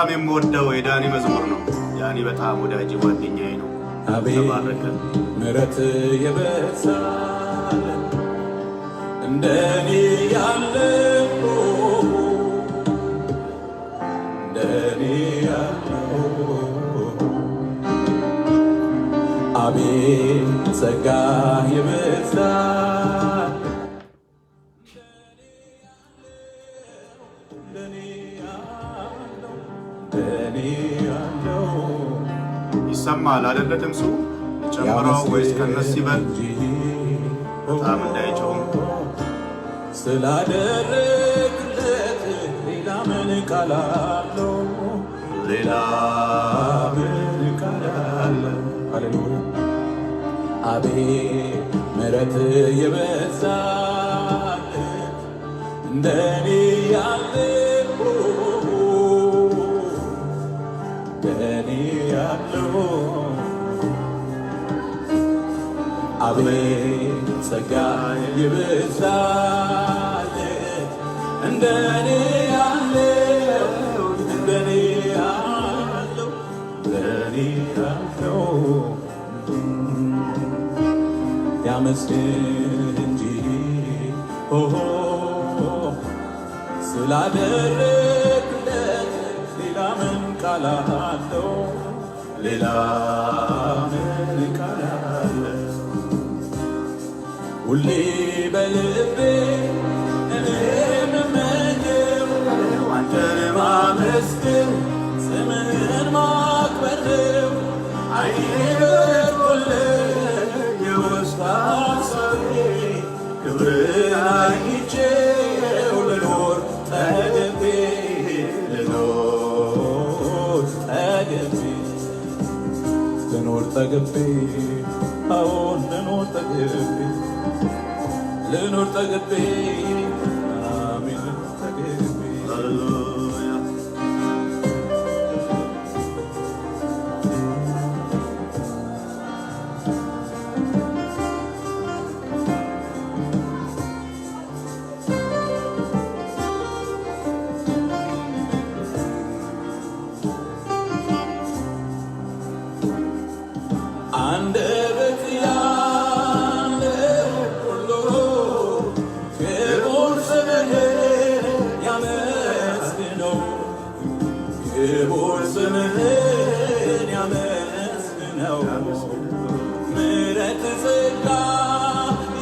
በጣም የምወደው የዳኒ መዝሙር ነው። ዳኒ በጣም ወዳጅ ጓደኛዬ ነው። ተባረከ። ምሕረት የበዛል እንደኔ ያለው እንደኔ ያለው አቤት ጸጋ የበዛል እንደኔ ያለው ይሰማል አይደለ? ድምፁ ጨምረው ወይስ ከነስ ይበል? በጣም እንዳይጮህ ስላደረግለት ሌላ ምን ቃል አለው? ሌላ ምን ቃል አለው? ሃሌሉያ አቤት ምሕረት የበዛለት እንደኔ ያለው እንደኔ ያለው አቤት ጸጋ የበዛለት እንደኔ ያለው እንደኔ ያለው እንደኔ ያለው ያመስግን እንጂ ስላደረግለት ሌላ ምን ቃል አለው? ሌላ ምን ቃል አለው? ሁሌ በልቤ እኔ የምመኘው አንተን ማመስገን ስምህን ማክበር ነው። ዓይኔ በርቶልኝ የውስጥ ሐሳቤ ክብርን አይቼው ልኖር ጠግቤ ልኖር ጠግቤ አዎን ልኖር ጠግቤ ልኖር ጠግቤ አሜን ጠግቤ ሃሌሉያ አንደበት ያለው ሁሉ ክቡር ስምህን ያመስግነው፣ ክቡር ስምህን ያመስግነው። ምሕረት ጸጋ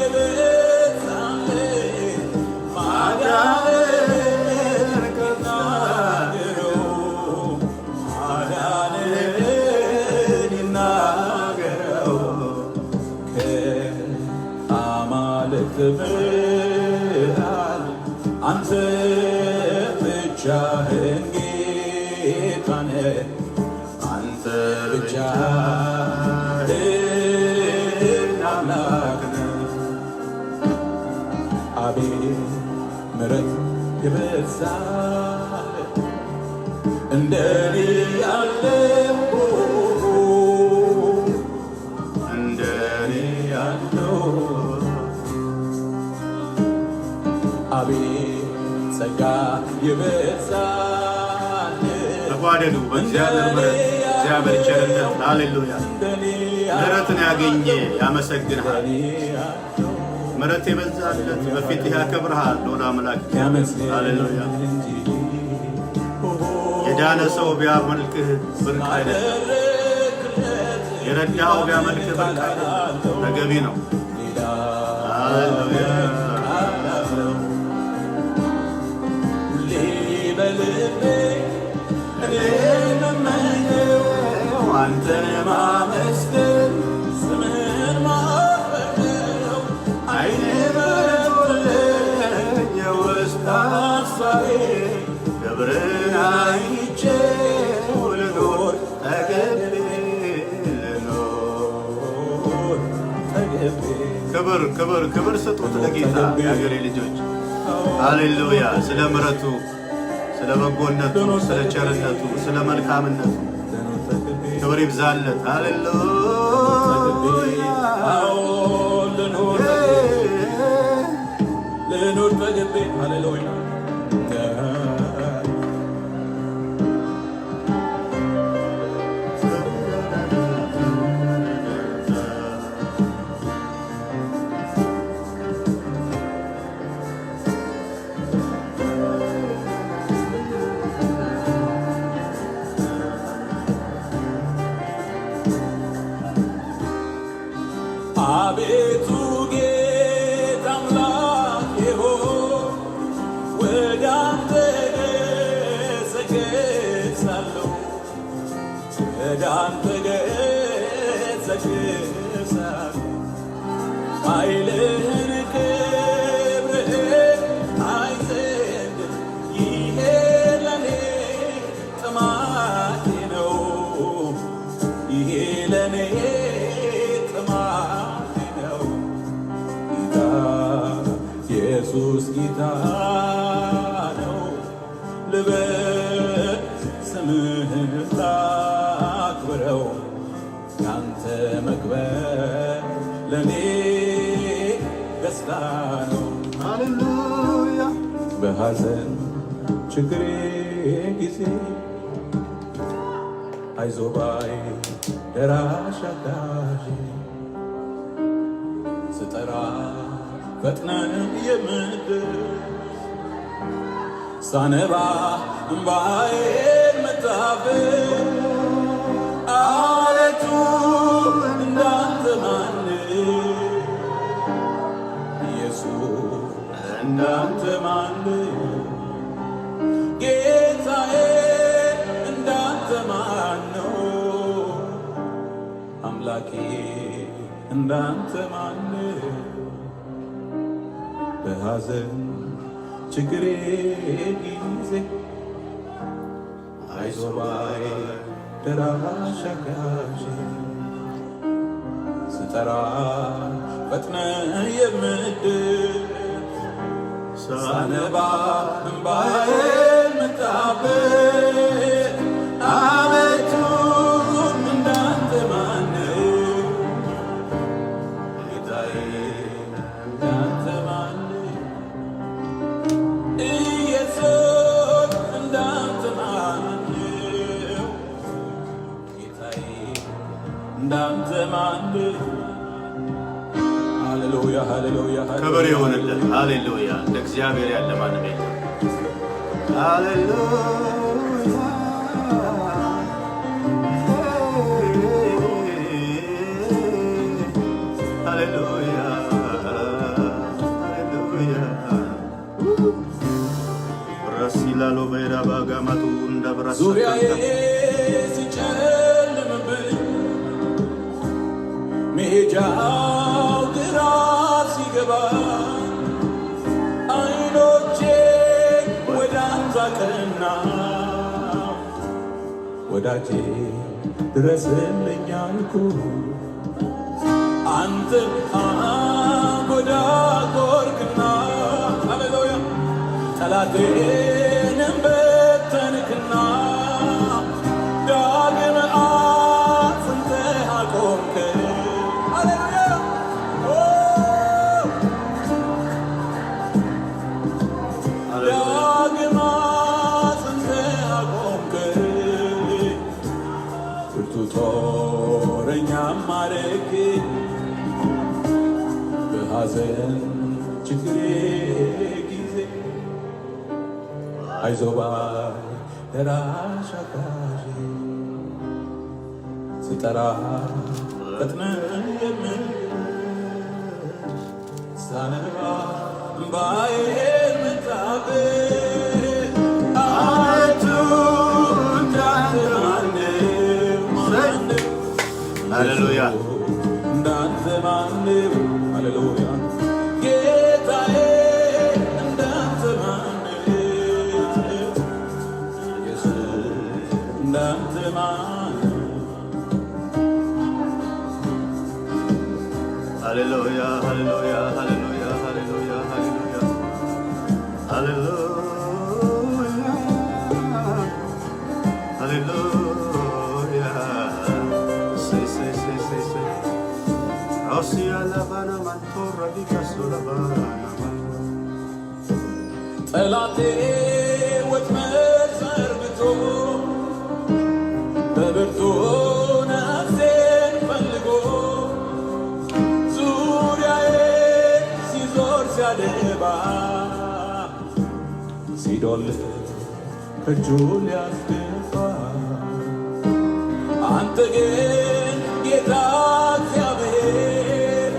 የበዛለት ማዳንህን ይናገረው፣ ማዳንህን ይናገረው። ከአማልክት ብርሃን አንተ ብቻህን ጌታ ነህ፣ አንተ ብቻህን አምላክ ነህ። አቤት ምሕረት የበዛለት እንደኔ ያለው እንደኔ ያለው አቤት ጸጋ የበዛለት ተጓደዱ በእግዚአብሔር ምሕረት እግዚአብሔር ቸርነት ሃሌሉያ ምሕረትን ያገኘ ያመሰግንሃል። ምሕረት የበዛለት በፊትህ ያከብርሃል። ሎላ አምላክ ሃሌሉያ የዳነ ሰው ቢያመልክህ ብርቅ አይደለም። የረዳኸው ቢያመልክህ ብርቅ አይደለም፣ ተገቢ ነው። ሃሌሉያ ሁሌ በልቤ እኔ የምመኘው አንተን ማመስገን ስምህን ማክበር ነው። ዓይኔ በርቶልኝ የውስጥ ሐሳቤ ክብርን አይቼው ልኖር ጠግቤ ልኖር ጠግቤ። ክብር ክብር ክብር ስጡት ለጌታ የአገሬ ልጆች። ሃሌሉያ ስለ ምሕረቱ፣ ስለ በጎነቱ፣ ስለ ቸርነቱ፣ ስለ መልካምነቱ ክብር ይብዛለት። ሃሌሉያ ልኖር ጠግቤ ሃሌሉያ አቤቱ ጌታ አምላኬ ሆይ ወደ አንተ ገሰግሳለሁ ወደ አንተ ገሰግሳለሁ ኃይልህን ክብርህን አይ ዘንድ ይሄ ለኔ ጥማቴ ነው ይሄ ለኔ ጥማቴ ነው ጌታ ኢየሱስ ጌታ ነው ልበል ስምህን ላክብረው ያንተ መክበር ለኔ ደስታ ነው ሃሌሉያ በሐዘን ችግሬ ጊዜ አይዞህ ባይ ደራሽ አጋዤ ስጠራ ፈጥነህ የምትደርስ ሳነባ እምባዬን የምታብስ አቤቱ እንዳንተ ማን ኢየሱስ እንዳንተ ማን ጌታዬ እንዳንተ ማን ነው አምላኬ እንዳንተ ማን በሐዘን ችግሬ ጊዜ አይዞህ ባይ ደራሽ አጋዤ ስጠራ ፈጥነህ የምትደርስ ሳነባ እምባዬን የምታብስ አቤቱ እንዳንተ ማን ነው ጌታዬ እንዳንተ ማን ኢየሱስ እንዳንተ ማን ጌታዬ እንዳንተ ማን ሃሌሉያ ሃሌሉያ ክብር ይሁንልህ ሃሌሉያ እንደ እግዚአብሔር ያለ ማንም የለም ሃሌሉያ ሃሌሉያ ሃሌሉያ ራሲላሎ በራ ባጋማቱ እንደ ብራሳ ዙሪያዬ ሲጨልምብኝ መሄጃው ግራ ሲገባ አይኖቼ ወደ አንተ አቀና ወዳጄ ድረስልኝ አልኩ አንተ አንጎዳጎርክና ሃሌሉያ ጠላቴንም በተንክና ዳግም አጽንተህ አቆምከኝ ሃሌሉያ ዳግም አጽንተህ አቆምከኝ ብርቱ ጦረኛም አረግከኝ በሐዘን ችግሬ ጊዜ አይዞህ ባይ ደራሽ አጋዤ ስጠራ ፈጥነህ የምትደርስ ሳነባ እምባዬን የምታብስ አቤቱ እንዳንተ ማን ነው ሃሌሉያ እንዳንተ ማን ነው ሃሌሉያ ጌታዬ እንዳንተ ማን ነው ኢየሱስ እንዳንተ ማን ነው ሃሌሉያ ሃሌሉያ ሃሌሉያ ሃሌሉያ ሃሌሉያ ሃሌሉያ ሃሌሉያ ሴ ሮሲያ ላባና ማንቶራ ቢካሶ ላባና ጠላቴ ወጥመድ ዘርግቶ በብርቱ ነፍሴን ፈልጎ ዙሪያዬ ሲዞር ሲያደባ ሲዶልት ከእጁ ሊያስገባ አንተ ግን ጌታ እግዚአብሔር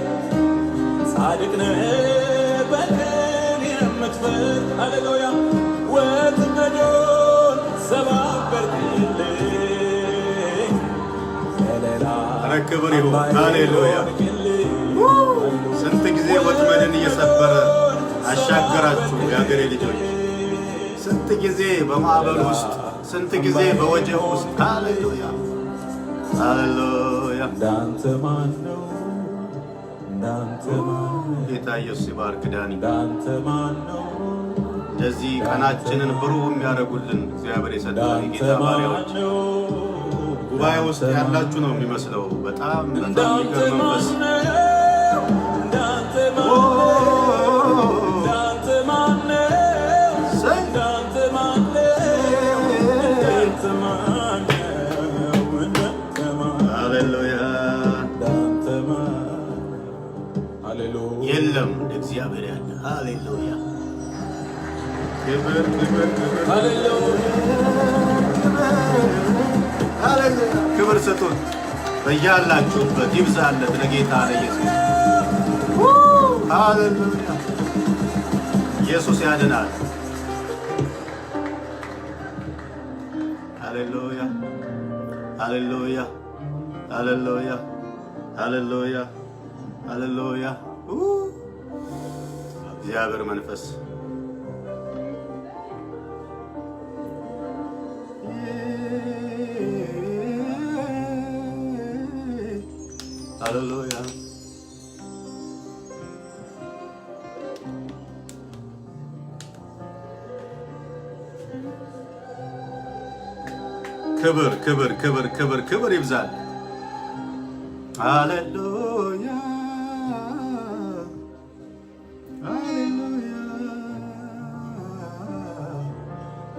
ክብር ይሁን። ሃሌሉያ። ስንት ጊዜ ወጥመድን እየሰበረ አሻገራችሁ የአገሬ ልጆች። ስንት ጊዜ በማዕበል ውስጥ፣ ስንት ጊዜ በወጀብ ውስጥ። ሃሌሉያ ሃሌሉያ። እንዳንተ ማን ነው? እንዳንተ ማን ነው? ጌታ ኢየሱስ ይባርክ። ዳኒ እንዳንተ ማን ነው? እንደዚህ ቀናችንን ብሩህ የሚያደርጉልን እግዚአብሔር የሰጠን የጌታ ባሪያዎች ጉባኤ ውስጥ ያላችሁ ነው የሚመስለው። በጣም በጣም የሚገርም መንፈስ የለም እንደ እግዚአብሔር ያለ። ሃሌሉያ ክብር ክብር ክብር ሃሌሉያ ክብር ስጡት በያላችሁበት ይብዛለት ለጌታ ለኢየሱስ። ሃሌሉያ ኢየሱስ ያድናል። ሃሌሉያ ሃሌሉያ ሃሌሉያ ሃሌሉያ ሃሌሉያ እግዚአብሔር መንፈስ ሃሌሉያ ክብር ክብር ክብር ክብር ክብር ይብዛል። ሃሌሉያ ሃሌሉያ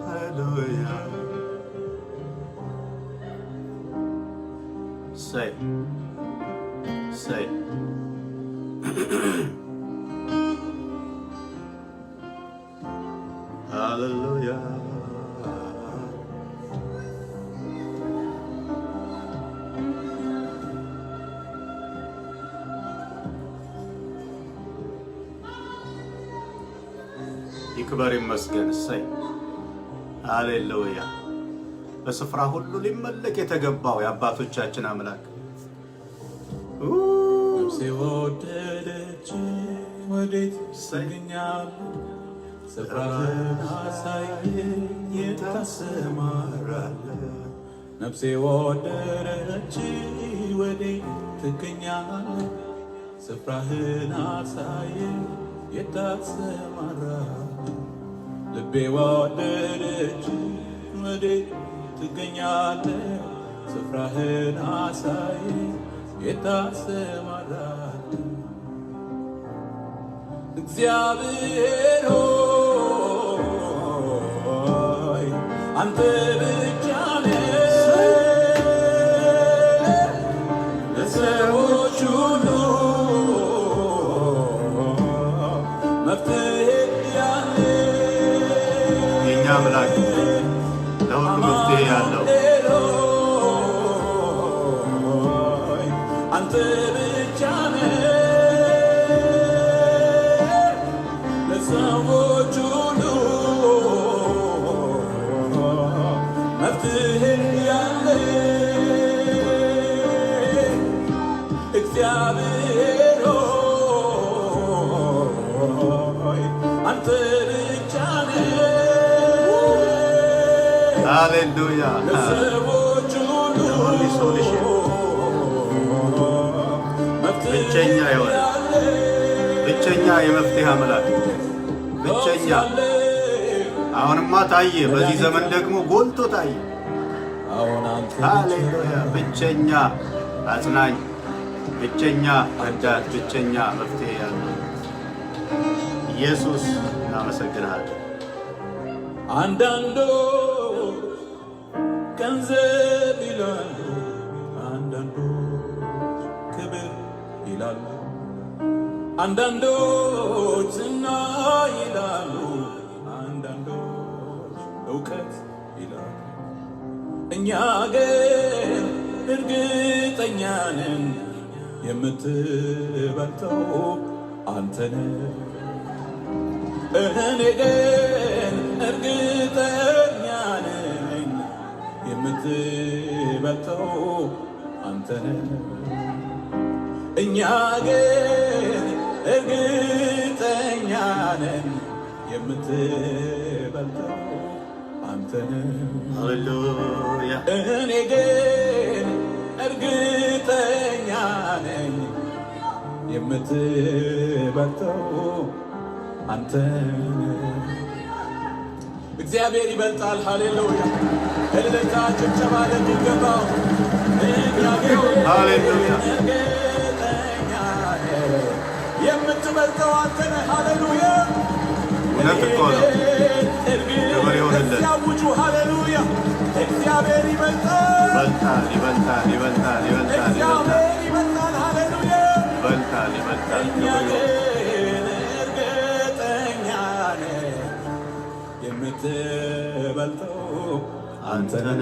ሃሌሉያ say ሃሌሉያ ይክበር ይመስገን። እሰይ ሃሌሉያ። በስፍራ ሁሉ ሊመለክ የተገባው የአባቶቻችን አምላክ ነፍሴ ወደደች ወዴት ትገኛለህ? ስፍራህን አሳየኝ የት ታሰማራለህ? ነፍሴ ወደደች ወዴት ትገኛለህ? ስፍራህን አሳየኝ የት ታሰማራለህ? ልቤ ወደደች ወዴት ትገኛለህ? ስፍራህን አሳየኝ የት ታሰማራለህ? እግዚአብሔር ሆይ አንተ ብቻ ነህ ለሰዎች ሁሉ መፍትሄ ያለህ የእኛ አምላክ ለሁሉ መፍትሄ ያለው አንተ ብቻ ነህ ለሰዎች ሁሉ መፍትሄ ያለህ እግዚአብሔር ሆይ አንተ ብቻ ነህ ሃሌሉያ ለሰዎች ሁሉ ብቸኛ የሆነ ብቸኛ የመፍትሄ አምላክ ብቸኛ። አሁንማ ታየ፣ በዚህ ዘመን ደግሞ ጎልቶ ታየ። ሃሌሉያ ብቸኛ አጽናኝ፣ ብቸኛ ረዳት፣ ብቸኛ መፍትሄ ያለው ኢየሱስ እናመሰግንሃለን። አንዳንዶች ገንዘብ ይላሉ፣ አንዳንዶች ክብር ይላሉ፣ አንዳንዶች ዝና ይላሉ፣ አንዳንዶች እውቀት ይላሉ። እኛ ግን እርግጠኛ ነን የምትበልጠው አንተ ነህ። እኔ ግን እርግጠኛ ነኝ የምትበልጠው አንተ ነህ። እኛ ግን እርግጠኛ ነን የምትበልጠው አንተን። ሃሌሉያ እኔ ግን እርግጠኛ ነኝ የምትበልጠው አንተን። እግዚአብሔር ይበልጣል። ሃሌሉያ እልልታ ጭብጨባ ለሚገባው እኛ ግን ሃሌሉያ እርግጠኛ ነን የምትበልጠው አንተን። ሃሌሉያ እውነት እኮ ነው። ክብር ይሁንለት። ሲያውጁ ሃሌሉያ እግዚአብሔር ይበልጣል፣ ይበልጣል ይበልጣል ይበልጣል ይበልጣል እግዚአብሔር ይበልጣል። ሃሌሉያ ይበልጣል ይበልጣል። እኛ ክብር ግን እርግጠኛ ነን የምትበልጠው አንተን።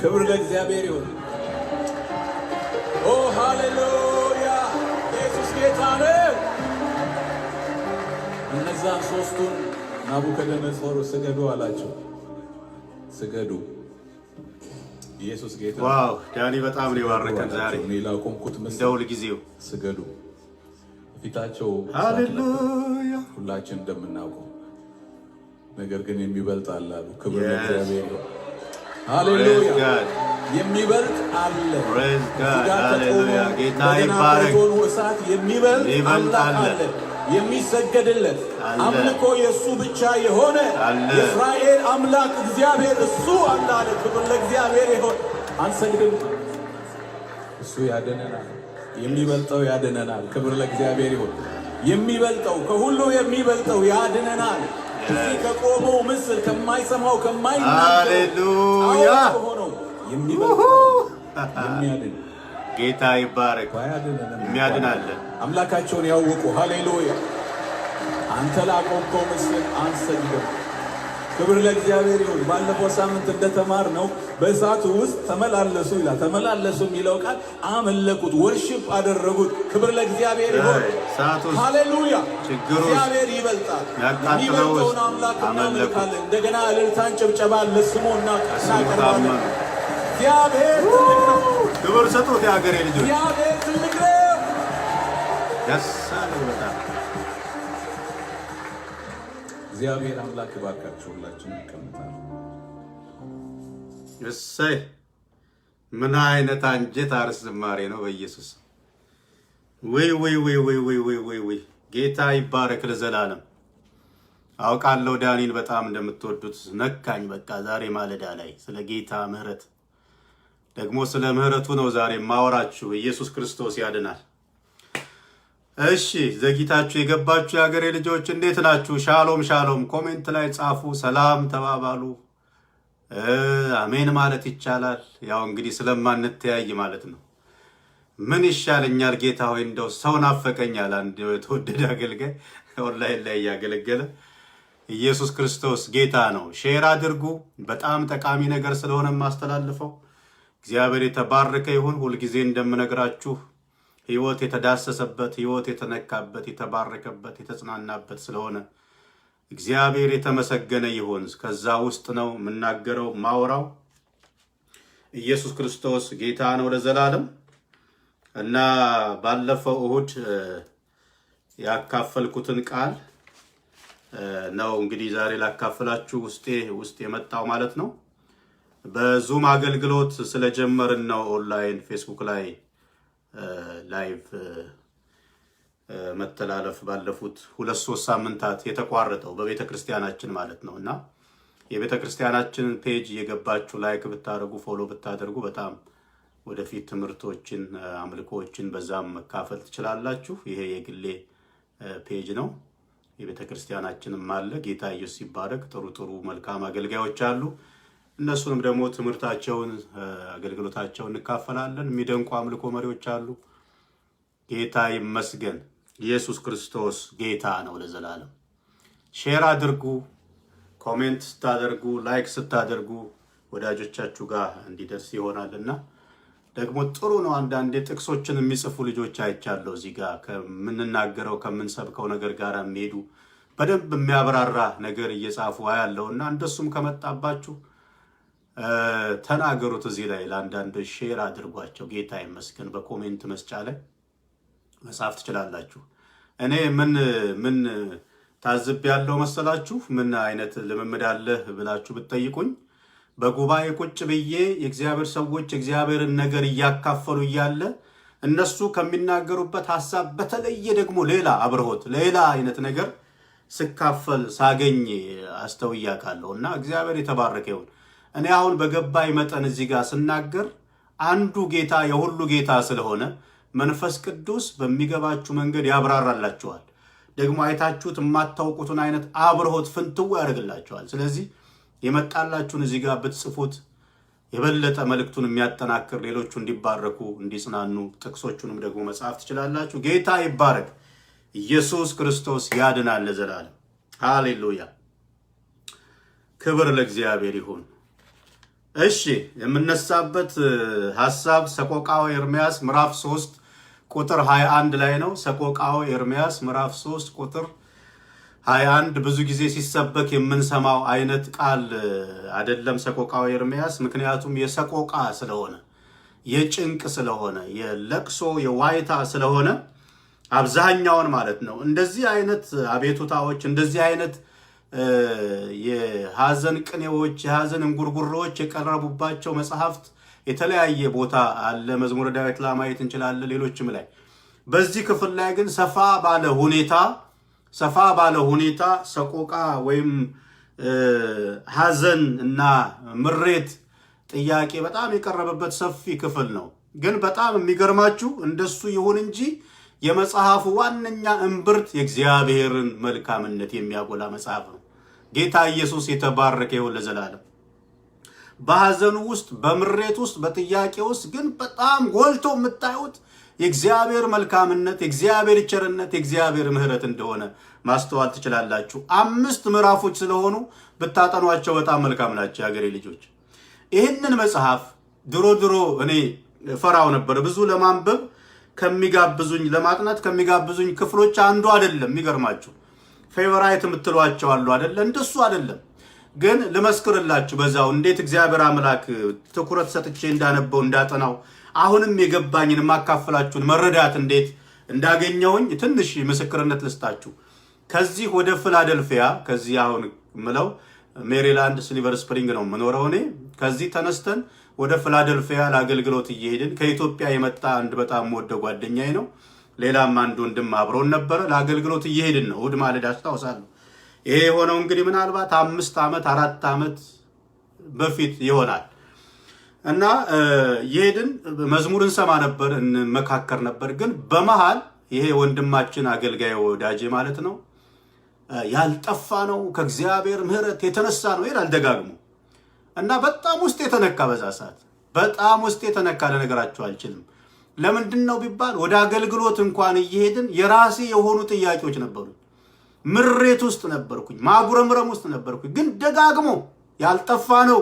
ክብር ለእግዚአብሔር ይሁን። ኦ ሃሌሉያ ኢየሱስ ጌታ ነው። እነዛን ሦስቱን ናቡከደነፆር ስገዱ አላቸው። ስገዱ። ኢየሱስ ጌታ። ዋው ዳኒ በጣም ነው የባረከን ዛሬ እኔ ላቆምኩት እንደ ምስል ሁልጊዜው። ስገዱ። ፊታቸው ሃሌሉያ ሁላችን እንደምናውቀው ነገር ግን የሚበልጥ አለ አሉ። ክብር Yes. ለእግዚአብሔር ይሁን። Praise ሃሌሉያ God. የሚበልጥ አለ። Praise God. እዚህ ጋር ሃሌሉያ ተቆሞ ጌታ በገና ይባረክ። በእቶኑ እሳት የሚበልጥ የሚበልጥ አምላክ አለ። አለ። የሚሰገድለት አለ። አምልኮ የእሱ ብቻ የሆነ አለ። የእስራኤል አምላክ እግዚአብሔር እሱ አለ አለ። ክብር ለእግዚአብሔር ይሁን። አንሰግድም። እሱ ያድነናል። የሚበልጠው ያድነናል። ክብር ለእግዚአብሔር ይሁን። የሚበልጠው ከሁሉ የሚበልጠው ያድነናል። እዚህ ከቆመው ምስል ከማይሰማው ከማይናገረው ሃሌሉያ ጣዖት ከሆነው የሚበልጠው የሚያድን ጌታ ይባረክ። ባያድነንም የሚያድን አለ። አምላካቸውን ያወቁ ሃሌሉያ። አንተ ላቆምከው ምስል አንሰግድም። ክብር ለእግዚአብሔር ይሁን። ባለፈው ሳምንት እንደተማር ነው በእሳቱ ውስጥ ተመላለሱ ይላል። ተመላለሱ የሚለው ቃል አመለኩት፣ ወርሺፕ አደረጉት። ክብር ለእግዚአብሔር ይሁን። እሳት ውስጥ ሃሌሉያ። ችግር ውስጥ እግዚአብሔር ይበልጣል። ያቃጥለው የሚበልጠውን ውስጥ አምላክ አመለኩት። እናመልካለን። እንደገና እልልታን ጭብጨባን ለስሙ እናቀርባለን። ታመኑ። እግዚአብሔር ትልቅ ነው። ክብር ስጡት የሀገሬ ልጆች። እግዚአብሔር ትልቅ ነው። ደስ አለኝ በጣም። እግዚአብሔር አምላክ ይባርካችሁ። ሁላችን እንቀምጣለን። እሰይ ምን አይነት አንጀት አርስ ዝማሬ ነው! በኢየሱስ ወይ ወይ ወይ ወይ ወይ ወይ ወይ ወይ ጌታ ይባረክ ለዘላለም። አውቃለሁ ዳኒን በጣም እንደምትወዱት ነካኝ። በቃ ዛሬ ማለዳ ላይ ስለ ጌታ ምሕረት ደግሞ ስለ ምሕረቱ ነው ዛሬ ማወራችሁ። ኢየሱስ ክርስቶስ ያድናል። እሺ ዘግይታችሁ የገባችሁ የሀገሬ ልጆች እንዴት ናችሁ? ሻሎም ሻሎም፣ ኮሜንት ላይ ጻፉ፣ ሰላም ተባባሉ። አሜን ማለት ይቻላል። ያው እንግዲህ ስለማንተያይ ማለት ነው። ምን ይሻለኛል ጌታ ሆይ እንደው ሰው ናፈቀኛል። አንድ የተወደደ አገልጋይ ኦንላይን ላይ እያገለገለ ኢየሱስ ክርስቶስ ጌታ ነው። ሼር አድርጉ። በጣም ጠቃሚ ነገር ስለሆነ የማስተላልፈው እግዚአብሔር የተባረከ ይሁን። ሁልጊዜ እንደምነግራችሁ ሕይወት የተዳሰሰበት፣ ሕይወት የተነካበት፣ የተባረከበት፣ የተጽናናበት ስለሆነ እግዚአብሔር የተመሰገነ ይሁን። ከዛ ውስጥ ነው የምናገረው ማወራው። ኢየሱስ ክርስቶስ ጌታ ነው ለዘላለም እና ባለፈው እሁድ ያካፈልኩትን ቃል ነው እንግዲህ ዛሬ ላካፍላችሁ ውስጥ የመጣው ማለት ነው። በዙም አገልግሎት ስለጀመርን ነው ኦንላይን ፌስቡክ ላይ ላይቭ መተላለፍ ባለፉት 2-3 ሳምንታት የተቋረጠው በቤተ ክርስቲያናችን ማለት ነው። እና የቤተ ክርስቲያናችንን ፔጅ እየገባችሁ ላይክ ብታደርጉ ፎሎ ብታደርጉ በጣም ወደፊት ትምህርቶችን አምልኮዎችን በዛም መካፈል ትችላላችሁ። ይሄ የግሌ ፔጅ ነው። የቤተ ክርስቲያናችንም አለ። ጌታ ኢየሱስ ይባረክ። ጥሩ መልካም አገልጋዮች አሉ። እነሱንም ደግሞ ትምህርታቸውን አገልግሎታቸውን እንካፈላለን። የሚደንቁ አምልኮ መሪዎች አሉ። ጌታ ይመስገን። ኢየሱስ ክርስቶስ ጌታ ነው ለዘላለም። ሼር አድርጉ። ኮሜንት ስታደርጉ ላይክ ስታደርጉ ወዳጆቻችሁ ጋር እንዲደርስ ይሆናልና ደግሞ ጥሩ ነው። አንዳንዴ ጥቅሶችን የሚጽፉ ልጆች አይቻለሁ። እዚህ ጋር ከምንናገረው ከምንሰብከው ነገር ጋር የሚሄዱ በደንብ የሚያብራራ ነገር እየጻፉ አያለውና እንደሱም ከመጣባችሁ ተናገሩት። እዚህ ላይ ለአንዳንዶች ሼር አድርጓቸው። ጌታ ይመስገን። በኮሜንት መስጫ ላይ መጻፍ ትችላላችሁ። እኔ ምን ታዝብ ያለው መሰላችሁ? ምን አይነት ልምምድ አለህ ብላችሁ ብትጠይቁኝ በጉባኤ ቁጭ ብዬ የእግዚአብሔር ሰዎች የእግዚአብሔርን ነገር እያካፈሉ እያለ እነሱ ከሚናገሩበት ሐሳብ በተለየ ደግሞ ሌላ አብርሆት ሌላ አይነት ነገር ስካፈል ሳገኝ አስተውያለሁ። እና እግዚአብሔር የተባረከ ይሁን። እኔ አሁን በገባይ መጠን እዚህ ጋር ስናገር አንዱ ጌታ የሁሉ ጌታ ስለሆነ መንፈስ ቅዱስ በሚገባችሁ መንገድ ያብራራላችኋል። ደግሞ አይታችሁት የማታውቁትን አይነት አብርሆት ፍንትው ያደርግላችኋል። ስለዚህ የመጣላችሁን እዚህ ጋር ብትጽፉት የበለጠ መልእክቱን የሚያጠናክር ሌሎቹ እንዲባረኩ እንዲጽናኑ፣ ጥቅሶቹንም ደግሞ መጻፍ ትችላላችሁ። ጌታ ይባረክ። ኢየሱስ ክርስቶስ ያድናል ለዘላለም። ሃሌሉያ፣ ክብር ለእግዚአብሔር ይሁን። እሺ፣ የምነሳበት ሐሳብ ሰቆቃወ ኤርምያስ ምዕራፍ 3 ቁጥር 21 ላይ ነው። ሰቆቃወ ኤርምያስ ምዕራፍ 3 ቁጥር 21 ብዙ ጊዜ ሲሰበክ የምንሰማው አይነት ቃል አይደለም ሰቆቃወ ኤርምያስ። ምክንያቱም የሰቆቃ ስለሆነ፣ የጭንቅ ስለሆነ፣ የለቅሶ የዋይታ ስለሆነ አብዛኛውን ማለት ነው እንደዚህ አይነት አቤቱታዎች፣ እንደዚህ አይነት የሐዘን ቅኔዎች፣ የሐዘን እንጉርጉሮዎች የቀረቡባቸው መጽሐፍት የተለያየ ቦታ አለ። መዝሙረ ዳዊት ላይ ማየት እንችላለን፣ ሌሎችም ላይ። በዚህ ክፍል ላይ ግን ሰፋ ባለ ሁኔታ ሰቆቃ ወይም ሐዘን እና ምሬት ጥያቄ በጣም የቀረበበት ሰፊ ክፍል ነው። ግን በጣም የሚገርማችሁ እንደሱ ይሁን እንጂ የመጽሐፉ ዋነኛ እምብርት የእግዚአብሔርን መልካምነት የሚያጎላ መጽሐፍ ነው። ጌታ ኢየሱስ የተባረከ ይሁን ለዘላለም። በሐዘኑ ውስጥ፣ በምሬት ውስጥ፣ በጥያቄ ውስጥ ግን በጣም ጎልቶ የምታዩት የእግዚአብሔር መልካምነት፣ የእግዚአብሔር ቸርነት፣ የእግዚአብሔር ምሕረት እንደሆነ ማስተዋል ትችላላችሁ። 5 ምዕራፎች ስለሆኑ ብታጠኗቸው በጣም መልካም ናቸው የሀገሬ ልጆች። ይህንን መጽሐፍ ድሮ እኔ ፈራው ነበር። ብዙ ለማንበብ ለማጥናት ከሚጋብዙኝ ክፍሎች አንዱ አይደለም። የሚገርማችሁ ፌቨራይት የምትሏቸው አሉ አይደለ? እንደሱ አይደለም። ግን ልመስክርላችሁ በዛው እንዴት እግዚአብሔር አምላክ ትኩረት ሰጥቼ እንዳነበው እንዳጠናው አሁንም የገባኝን የማካፈላችሁን መረዳት እንዴት እንዳገኘውኝ ትንሽ ምስክርነት ልስጣችሁ። ከዚህ ወደ ፊላደልፊያ፣ ከዚህ አሁን ምለው ሜሪላንድ ሲልቨር ስፕሪንግ ነው የምኖረው እኔ። ከዚህ ተነስተን ወደ ፊላደልፊያ ለአገልግሎት እየሄድን ከኢትዮጵያ የመጣ አንድ በጣም ወደ ጓደኛዬ ነው፣ ሌላም አንድ ወንድም አብሮን ነበረ። ለአገልግሎት እየሄድን ነው፣ እሑድ ማለዳ አስታውሳለሁ። ይሄ የሆነው እንግዲህ ምናልባት 5 ዓመት 4 ዓመት በፊት ይሆናል። እና የሄድን መዝሙር እንሰማ ነበር፣ እንመካከር ነበር። ግን በመሃል ይሄ ወንድማችን አገልጋይ ወዳጄ ማለት ነው ያልጠፋ ነው ከእግዚአብሔር ምሕረት የተነሳ ነው ይላል ደጋግሞ። እና በጣም ውስጥ የተነካ በዛ ሰዓት በጣም ውስጥ የተነካ ለነገራችሁ አልችልም። ለምንድን ነው ቢባል ወደ አገልግሎት እንኳን እየሄድን የራሴ የሆኑ ጥያቄዎች ነበሩ። ምሬት ውስጥ ነበርኩኝ፣ ማጉረምረም ውስጥ ነበርኩኝ። ግን ደጋግሞ ያልጠፋ ነው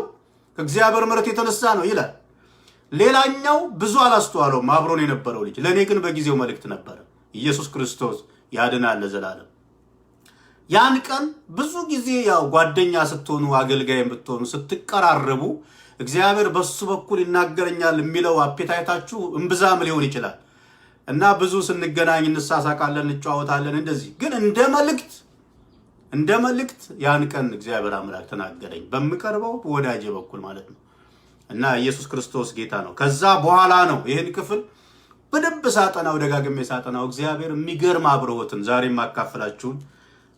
ከእግዚአብሔር ምሕረት የተነሳ ነው ይላል። ሌላኛው ብዙ አላስተዋለውም አብሮን የነበረው ልጅ፣ ለእኔ ግን በጊዜው መልእክት ነበረ። ኢየሱስ ክርስቶስ ያድናል ለዘላለም። ያን ቀን ብዙ ጊዜ ያው ጓደኛ ስትሆኑ፣ አገልጋይ ብትሆኑ ስትቀራረቡ እግዚአብሔር በሱ በኩል ይናገረኛል የሚለው አፔታይታችሁ እምብዛም ሊሆን ይችላል እና ብዙ ስንገናኝ እንሳሳቃለን፣ እንጨዋወታለን እንደዚህ። ግን እንደ መልእክት ያን ቀን እግዚአብሔር አምላክ ተናገረኝ፣ በምቀርበው ወዳጄ በኩል ማለት ነው። እና ኢየሱስ ክርስቶስ ጌታ ነው። ከዛ በኋላ ነው ይህን ክፍል በደንብ ሳጠናው፣ ደጋግሜ ሳጠናው እግዚአብሔር የሚገርም አብርሆትን ዛሬም ማካፈላችሁን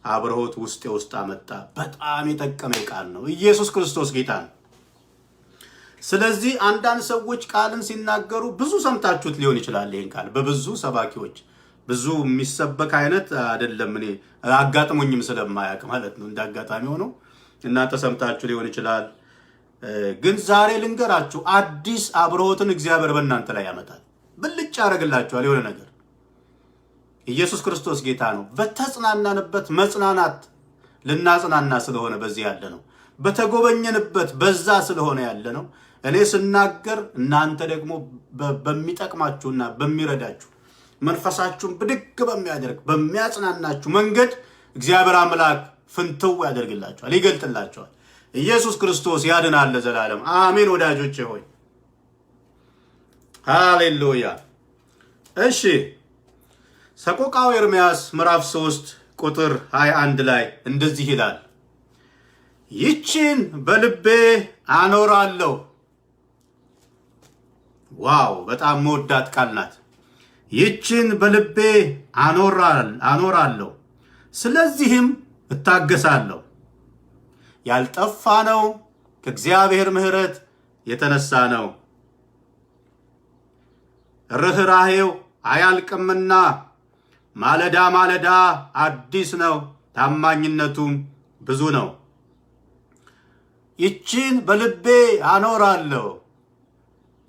አብርሆት ውስጥ አመጣ። በጣም የጠቀመ ቃል ነው። ኢየሱስ ክርስቶስ ጌታ ነው። ስለዚህ አንዳንድ ሰዎች ቃልን ሲናገሩ ብዙ ሰምታችሁት ሊሆን ይችላል። ይህን ቃል በብዙ ሰባኪዎች ብዙ የሚሰበክ አይነት አይደለም። እኔ አጋጥሞኝም ስለማያውቅ ማለት ነው። እንደ አጋጣሚ ሆኖ እናንተ ሰምታችሁ ሊሆን ይችላል። ግን ዛሬ ልንገራችሁ፣ አዲስ አብርሆትን እግዚአብሔር በእናንተ ላይ ያመጣል። ብልጭ ያደርግላችኋል የሆነ ነገር። ኢየሱስ ክርስቶስ ጌታ ነው። በተጽናናንበት መጽናናት ልናጽናና ስለሆነ በዚህ ያለ ነው። በተጎበኘንበት በዛ ስለሆነ ያለ ነው። እኔ ስናገር እናንተ ደግሞ በሚጠቅማችሁና በሚረዳችሁ መንፈሳችሁን ብድግ በሚያደርግ በሚያጽናናችሁ መንገድ እግዚአብሔር አምላክ ፍንትው ያደርግላችኋል፣ ይገልጥላችኋል። ኢየሱስ ክርስቶስ ያድናል ለዘላለም። አሜን። ወዳጆቼ ሆይ ሃሌሉያ። እሺ ሰቆቃወ ኤርምያስ ምዕራፍ 3 ቁጥር 21 ላይ እንደዚህ ይላል፣ ይችን በልቤ አኖራለሁ። ዋው! በጣም መወዳት ቃል ናት። ይችን በልቤ አኖራለሁ፣ ስለዚህም እታገሳለሁ። ያልጠፋ ነው፣ ከእግዚአብሔር ምሕረት የተነሳ ነው። ርኅራኄው አያልቅምና ማለዳ ማለዳ አዲስ ነው፣ ታማኝነቱም ብዙ ነው። ይችን በልቤ አኖራለሁ።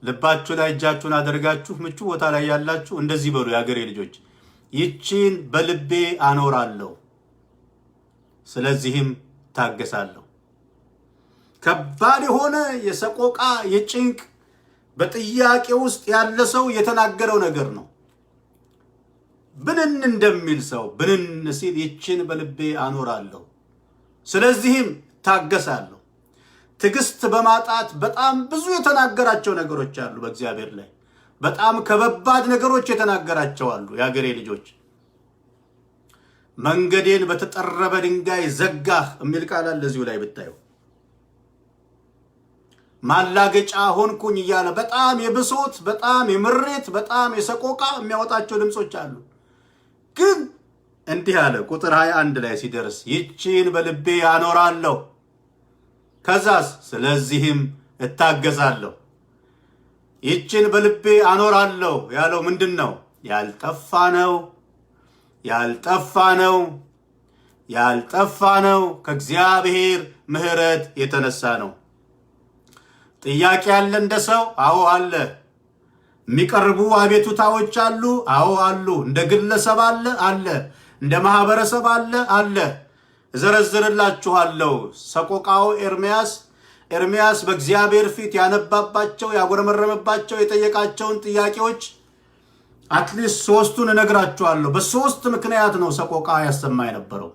ልባችሁ ላይ እጃችሁን አድርጋችሁ ምቹ ቦታ ላይ ያላችሁ እንደዚህ በሉ የአገሬ ልጆች፣ ይችን በልቤ አኖራለሁ፣ ስለዚህም ታገሳለሁ። ከባድ የሆነ የሰቆቃ የጭንቅ በጥያቄ ውስጥ ያለ ሰው የተናገረው ነገር ነው። ብንን እንደሚል ሰው ብንን ሲል ይችን በልቤ አኖራለሁ፣ ስለዚህም ታገሳለሁ። ትዕግስት በማጣት በጣም ብዙ የተናገራቸው ነገሮች አሉ። በእግዚአብሔር ላይ በጣም ከበባድ ነገሮች የተናገራቸው አሉ። የአገሬ ልጆች መንገዴን በተጠረበ ድንጋይ ዘጋህ የሚል ቃል አለ እዚሁ ላይ ብታዩ። ማላገጫ ሆንኩኝ እያለ በጣም የብሶት በጣም የምሬት በጣም የሰቆቃ የሚያወጣቸው ድምፆች አሉ። ግን እንዲህ አለ ቁጥር 21 ላይ ሲደርስ ይችን በልቤ አኖራለሁ፣ ከዛስ ስለዚህም እታገሳለሁ። ይችን በልቤ አኖራለሁ ያለው ምንድን ነው? ያልጠፋ ነው፣ ያልጠፋ ነው፣ ያልጠፋ ነው። ከእግዚአብሔር ምሕረት የተነሳ ነው። ጥያቄ አለ እንደ ሰው? አዎ አለ። የሚቀርቡ አቤቱታዎች አሉ? አዎ አሉ። እንደ ግለሰብ አለ። እንደ ማህበረሰብ አለ። እዘረዝርላችኋለሁ። ሰቆቃው ኤርምያስ በእግዚአብሔር ፊት ያነባባቸው ያጎረመረመባቸው የጠየቃቸውን ጥያቄዎች አትሊስት 3ቱን እነግራችኋለሁ። በ3 ምክንያት ነው ሰቆቃ ያሰማ የነበረው፣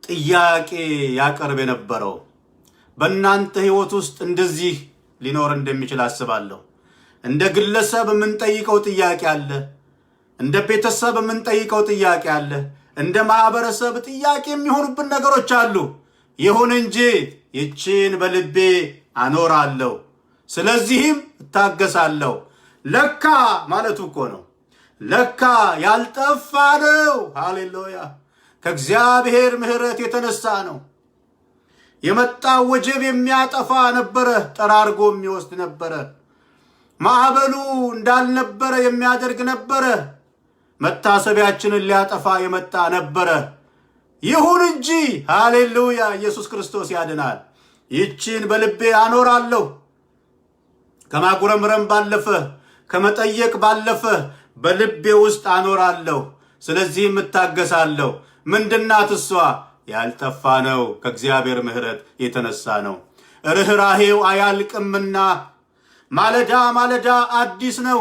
ጥያቄ ያቀርብ የነበረው። በእናንተ ህይወት ውስጥ እንደዚህ ሊኖር እንደሚችል አስባለሁ። እንደ ግለሰብ የምንጠይቀው ጥያቄ አለ። እንደ ቤተሰብ የምንጠይቀው ጥያቄ አለ። እንደ ማህበረሰብ ጥያቄ የሚሆኑብን ነገሮች አሉ። ይሁን እንጂ ይችን በልቤ አኖራለሁ፣ ስለዚህም እታገሳለሁ። ለካ ማለቱ እኮ ነው። ለካ ያልጠፋ ነው። ሃሌሉያ! ከእግዚአብሔር ምሕረት የተነሳ ነው። የመጣው ወጀብ የሚያጠፋ ነበረ፣ ጠራርጎ የሚወስድ ነበረ። ማዕበሉ እንዳልነበረ የሚያደርግ ነበረ። መታሰቢያችንን ሊያጠፋ የመጣ ነበረ። ይሁን እንጂ ሃሌሉያ! ኢየሱስ ክርስቶስ ያድናል። ይችን በልቤ አኖራለሁ። ከማጉረምረም ባለፈ ከመጠየቅ ባለፈ በልቤ ውስጥ አኖራለሁ፣ ስለዚህም እታገሳለሁ። ምንድናት እሷ? ያልጠፋ ነው፣ ከእግዚአብሔር ምሕረት የተነሳ ነው። ርኅራኄው አያልቅምና ማለዳ ማለዳ አዲስ ነው፣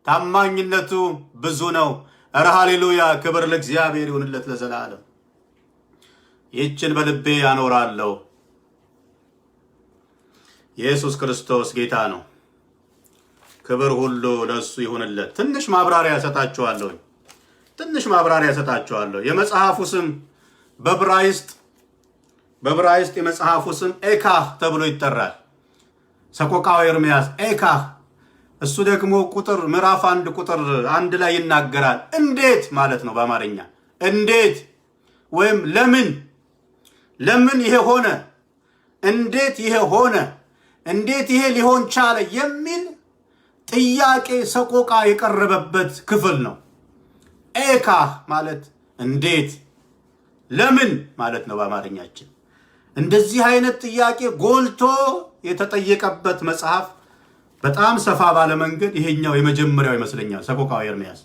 ታማኝነቱ ብዙ ነው። ኧረ ሃሌሉያ! ክብር ለእግዚአብሔር ይሁንለት ለዘላለም። ይችን በልቤ አኖራለሁ። ኢየሱስ ክርስቶስ ጌታ ነው። ክብር ሁሉ ለእሱ ይሁንለት። ትንሽ ማብራሪያ ሰጣችኋለሁ። የመጽሐፉ ስም በዕብራይስጥ የመጽሐፉ ስም ኤካህ ተብሎ ይጠራል። ሰቆቃወ ኤርምያስ ኤካህ። እሱ ደግሞ ምዕራፍ 1 ቁጥር 1 ላይ ይናገራል። እንዴት ማለት ነው በአማርኛ እንዴት ወይም ለምን ይሄ ሆነ፣ እንዴት ይሄ ሆነ፣ እንዴት ይሄ ሊሆን ቻለ የሚል ጥያቄ ሰቆቃ የቀረበበት ክፍል ነው። ኤካህ ማለት እንዴት፣ ለምን ማለት ነው በአማርኛችን። እንደዚህ አይነት ጥያቄ ጎልቶ የተጠየቀበት መጽሐፍ በጣም ሰፋ ባለ መንገድ ይሄኛው የመጀመሪያው ይመስለኛል። ሰቆቃወ ኤርምያስ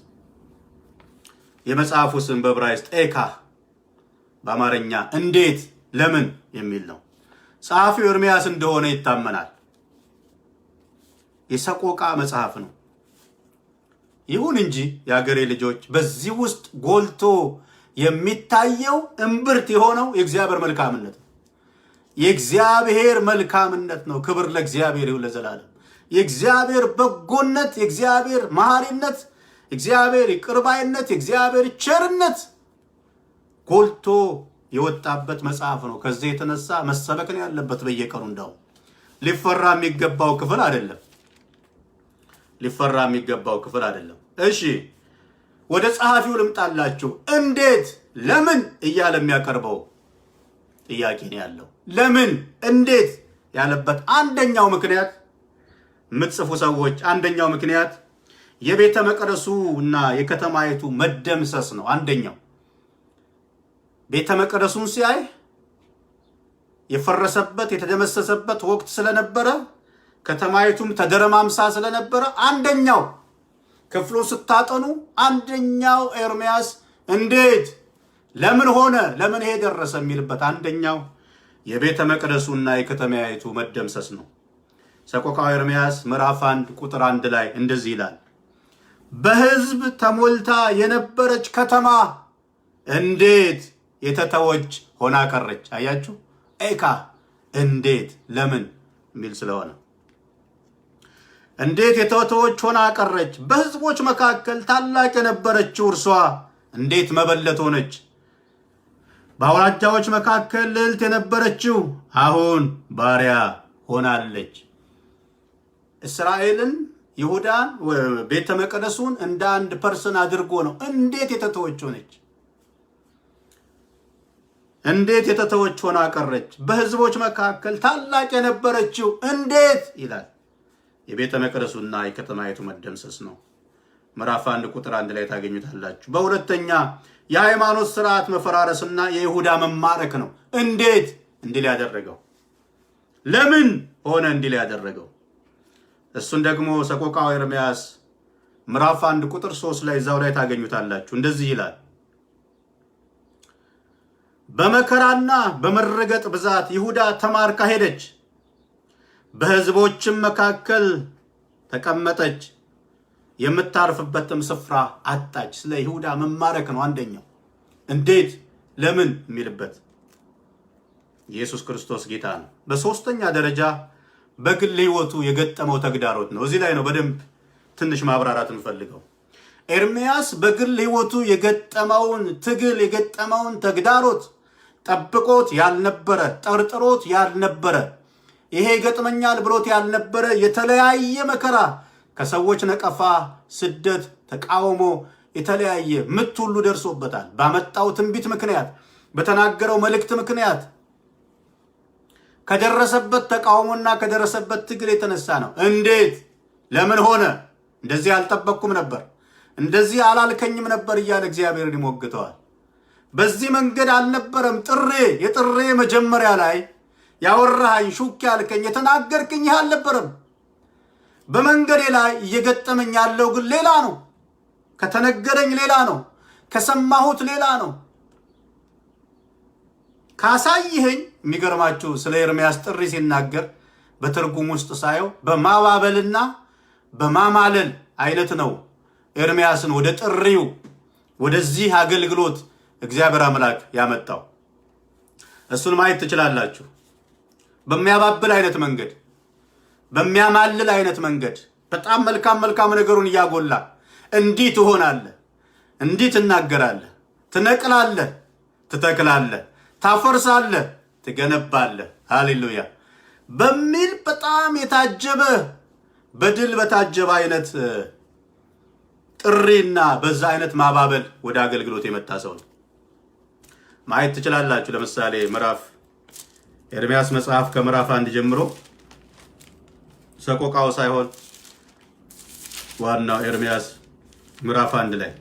የመጽሐፉ ስም በዕብራይስጥ ኤካህ፣ በአማርኛ እንዴት ለምን የሚል ነው። ጸሐፊው ኤርምያስ እንደሆነ ይታመናል። የሰቆቃ መጽሐፍ ነው። ይሁን እንጂ የአገሬ ልጆች በዚህ ውስጥ ጎልቶ የሚታየው እምብርት የሆነው የእግዚአብሔር መልካምነት ነው። የእግዚአብሔር መልካምነት ነው። ክብር ለእግዚአብሔር ይሁን ለዘላለም። የእግዚአብሔር በጎነት፣ የእግዚአብሔር መሐሪነት፣ እግዚአብሔር ይቅርባይነት የእግዚአብሔር ቸርነት ጎልቶ የወጣበት መጽሐፍ ነው። ከዚህ የተነሳ መሰበክ ነው ያለበት በየቀኑ። እንዳው ሊፈራ የሚገባው ክፍል አይደለም። ሊፈራ የሚገባው ክፍል አይደለም። እሺ ወደ ጸሐፊው ልምጣላችሁ። እንዴት ለምን እያለ የሚያቀርበው ጥያቄ ነው ያለው። ለምን እንዴት ያለበት አንደኛው ምክንያት የምትጽፉ ሰዎች አንደኛው ምክንያት የቤተ መቅደሱ እና የከተማይቱ መደምሰስ ነው። አንደኛው ቤተ መቅደሱን ሲያይ የፈረሰበት የተደመሰሰበት ወቅት ስለነበረ ከተማይቱም ተደረማምሳ ስለነበረ አንደኛው ክፍሉ ስታጠኑ አንደኛው ኤርምያስ እንዴት ለምን ሆነ ለምን ይሄ ደረሰ የሚልበት አንደኛው የቤተ መቅደሱና የከተማይቱ መደምሰስ ነው። ሰቆቃወ ኤርምያስ ምዕራፍ 1 ቁጥር 1 ላይ እንደዚህ ይላል፣ በሕዝብ ተሞልታ የነበረች ከተማ እንዴት የተተወች ሆና ቀረች። አያችሁ፣ ኤካ እንዴት ለምን የሚል ስለሆነ እንዴት የተተወች ሆና ቀረች። በሕዝቦች መካከል ታላቅ የነበረችው እርሷ እንዴት መበለት ሆነች። በአውራጃዎች መካከል ልዕልት የነበረችው አሁን ባሪያ ሆናለች። እስራኤልን ይሁዳን ቤተ መቅደሱን እንደ አንድ ፐርሰን አድርጎ ነው እንዴት የተተወች ሆነች። እንዴት የተተወች ሆና ቀረች። በሕዝቦች መካከል ታላቅ የነበረችው እንዴት ይላል። የቤተ መቅደሱና የከተማይቱ መደምሰስ ነው። ምዕራፍ 1 ቁጥር 1 ላይ ታገኙታላችሁ። በሁለተኛ የሃይማኖት ስርዓት መፈራረስና የይሁዳ መማረክ ነው። እንዴት እንዲል ያደረገው ለምን ሆነ እንዲል ያደረገው እሱን ደግሞ ሰቆቃወ ኤርምያስ ምዕራፍ 1 ቁጥር 3 ላይ እዛው ላይ ታገኙታላችሁ። እንደዚህ ይላል፣ በመከራና በመረገጥ ብዛት ይሁዳ ተማርካ ሄደች፣ በሕዝቦችም መካከል ተቀመጠች፣ የምታርፍበትም ስፍራ አጣች። ስለ ይሁዳ መማረክ ነው አንደኛው። እንዴት ለምን የሚልበት ኢየሱስ ክርስቶስ ጌታ ነው። በሶስተኛ ደረጃ በግል ሕይወቱ የገጠመው ተግዳሮት ነው። እዚህ ላይ ነው በደንብ ትንሽ ማብራራት እንፈልገው። ኤርምያስ በግል ሕይወቱ የገጠመውን ትግል የገጠመውን ተግዳሮት ጠብቆት ያልነበረ ጠርጥሮት ያልነበረ ይሄ ይገጥመኛል ብሎት ያልነበረ የተለያየ መከራ ከሰዎች ነቀፋ፣ ስደት፣ ተቃውሞ የተለያየ ምት ሁሉ ደርሶበታል። ባመጣው ትንቢት ምክንያት በተናገረው መልእክት ምክንያት ከደረሰበት ተቃውሞና ከደረሰበት ትግል የተነሳ ነው። እንዴት ለምን ሆነ? እንደዚህ አልጠበቅኩም ነበር፣ እንደዚህ አላልከኝም ነበር እያለ እግዚአብሔርን ይሞግተዋል። በዚህ መንገድ አልነበረም የጥሬ መጀመሪያ ላይ ያወራኸኝ ሹክ ያልከኝ የተናገርክኝ ይህ አልነበረም። በመንገዴ ላይ እየገጠመኝ ያለው ግን ሌላ ነው። ከተነገረኝ ሌላ ነው። ከሰማሁት ሌላ ነው። ካሳይኸኝ የሚገርማችሁ ስለ ኤርምያስ ጥሪ ሲናገር በትርጉም ውስጥ ሳየው በማባበልና በማማለል አይነት ነው ኤርምያስን ወደ ጥሪው ወደዚህ አገልግሎት እግዚአብሔር አምላክ ያመጣው። እሱን ማየት ትችላላችሁ። በሚያባብል አይነት መንገድ፣ በሚያማልል አይነት መንገድ በጣም መልካም ነገሩን እያጎላ እንዲህ ትሆናለህ፣ እንዲህ ትናገራለህ፣ ትነቅላለህ፣ ትተክላለህ፣ ታፈርሳለህ፣ ትገነባለህ፣ ሃሌሉያ በሚል በጣም የታጀበ በድል በታጀበ አይነት ጥሪና በዛ አይነት ማባበል ወደ አገልግሎት የመጣ ሰው ነው። ማየት ትችላላችሁ። ለምሳሌ ኤርምያስ መጽሐፍ ከምዕራፍ 1 ጀምሮ ሰቆቃው ሳይሆን ዋናው ኤርምያስ ምዕራፍ 1 ላይ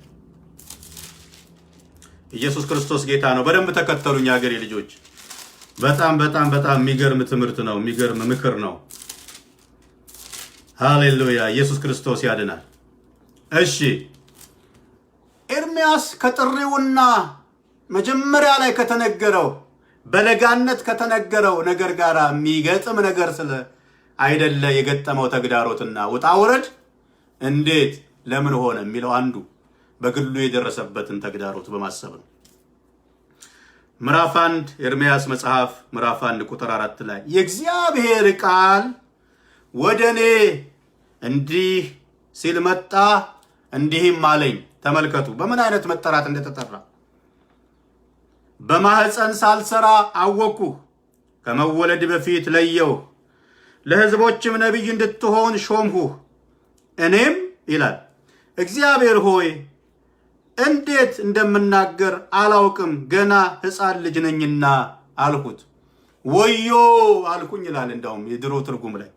ኢየሱስ ክርስቶስ ጌታ ነው። በደንብ ተከተሉኝ ሀገሬ ልጆች። በጣም የሚገርም ትምህርት ነው፣ የሚገርም ምክር ነው። ሃሌሉያ! ኢየሱስ ክርስቶስ ያድናል። እሺ ኤርምያስ ከጥሪውና መጀመሪያ ላይ ከተነገረው በለጋነት ከተነገረው ነገር ጋር የሚገጥም ነገር ስለ አይደለ የገጠመው ተግዳሮትና ውጣ ውረድ እንዴት ለምን ሆነ የሚለው አንዱ በግሉ የደረሰበትን ተግዳሮት በማሰብ ነው። ምዕራፍ 1 ኤርምያስ መጽሐፍ ምዕራፍ 1 ቁጥር 4 ላይ የእግዚአብሔር ቃል ወደ እኔ እንዲህ ሲል መጣ እንዲህም አለኝ። ተመልከቱ በምን አይነት መጠራት እንደተጠራ። በማህፀን ሳልሰራ አወቅኩህ፣ ከመወለድ በፊት ለየውህ፣ ለሕዝቦችም ነቢይ እንድትሆን ሾምሁህ። እኔም ይላል እግዚአብሔር ሆይ እንዴት እንደምናገር አላውቅም፣ ገና ሕፃን ልጅ ነኝና አልሁት። ወዮ አልኩኝ ይላል። እንዳውም የድሮ ትርጉም ላይ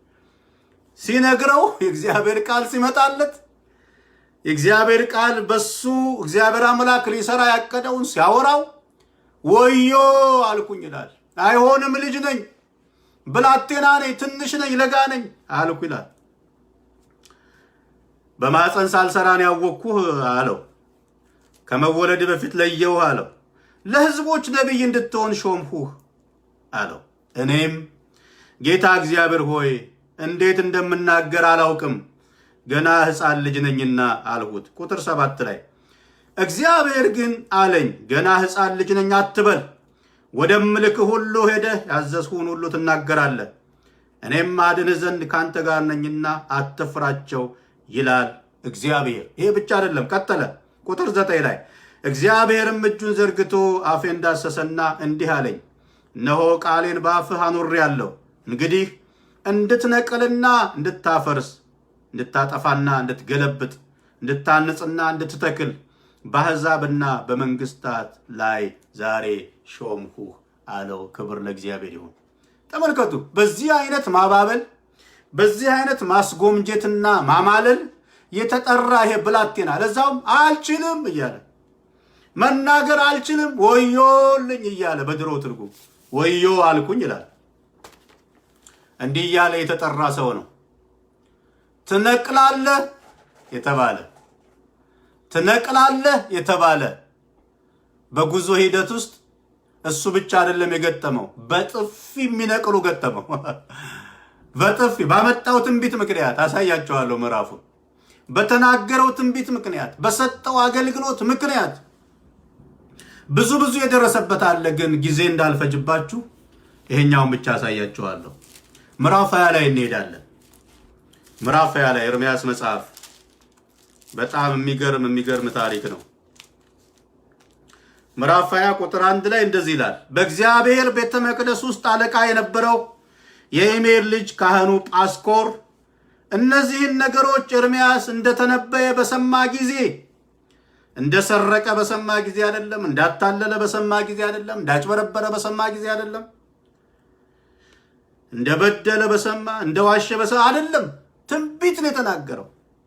ሲነግረው የእግዚአብሔር ቃል ሲመጣለት የእግዚአብሔር ቃል በሱ እግዚአብሔር አምላክ ሊሰራ ያቀደውን ሲያወራው ወዮ አልኩኝ ይላል። አይሆንም፣ ልጅ ነኝ፣ ብላቴና ነኝ፣ ትንሽ ነኝ፣ ለጋ ነኝ አልኩ ይላል። በማፀን ሳልሰራን ያወቅኩህ አለው። ከመወለድ በፊት ለየውህ አለው። ለሕዝቦች ነቢይ እንድትሆን ሾምሁህ አለው። እኔም ጌታ እግዚአብሔር ሆይ እንዴት እንደምናገር አላውቅም፣ ገና ሕፃን ልጅ ነኝና አልሁት። ቁጥር 7 ላይ እግዚአብሔር ግን አለኝ፣ ገና ሕፃን ልጅ ነኝ አትበል፣ ወደምልክህ ሁሉ ሄደህ ያዘዝሁን ሁሉ ትናገራለህ። እኔም አድንህ ዘንድ ካንተ ጋር ነኝና አትፍራቸው ይላል እግዚአብሔር። ይሄ ብቻ አይደለም፣ ቀጠለ። ቁጥር 9 ላይ እግዚአብሔርም እጁን ዘርግቶ አፌን ዳሰሰና እንዲህ አለኝ፣ እነሆ ቃሌን በአፍህ አኑሬአለሁ። እንግዲህ እንድትነቅልና እንድታፈርስ፣ እንድታጠፋና እንድትገለብጥ፣ እንድታንጽና እንድትተክል በአሕዛብና በመንግስታት ላይ ዛሬ ሾምሁህ አለው። ክብር ለእግዚአብሔር ይሁን። ተመልከቱ፣ በዚህ አይነት ማባበል፣ በዚህ አይነት ማስጎምጀትና ማማለል የተጠራ ይሄ ብላቴና፣ ለዛውም አልችልም እያለ መናገር አልችልም፣ ወዮልኝ እያለ በድሮ ትርጉም ወዮ አልኩኝ ይላል። እንዲህ እያለ የተጠራ ሰው ነው። ትነቅላለህ የተባለ ትነቅላለህ የተባለ በጉዞ ሂደት ውስጥ እሱ ብቻ አይደለም የገጠመው፣ በጥፊ የሚነቅሉ ገጠመው። በጥፊ ባመጣው ትንቢት ምክንያት አሳያቸዋለሁ። ምዕራፉ በተናገረው ትንቢት ምክንያት፣ በሰጠው አገልግሎት ምክንያት ብዙ የደረሰበት አለ። ግን ጊዜ እንዳልፈጅባችሁ ይሄኛውን ብቻ አሳያቸዋለሁ። ምዕራፍ 20 ላይ እንሄዳለን። ምዕራፍ 20 ላይ ኤርምያስ መጽሐፍ በጣም የሚገርም ታሪክ ነው። ምዕራፍ 20 ቁጥር 1 ላይ እንደዚህ ይላል። በእግዚአብሔር ቤተ መቅደስ ውስጥ አለቃ የነበረው የኢሜር ልጅ ካህኑ ጳስኮር እነዚህን ነገሮች ኤርምያስ እንደተነበየ በሰማ ጊዜ፣ እንደሰረቀ በሰማ ጊዜ አይደለም፣ እንዳታለለ በሰማ ጊዜ አይደለም፣ እንዳጭበረበረ በሰማ ጊዜ አይደለም፣ እንደበደለ በሰማ እንደዋሸ በሰማ አይደለም። ትንቢት ነው የተናገረው።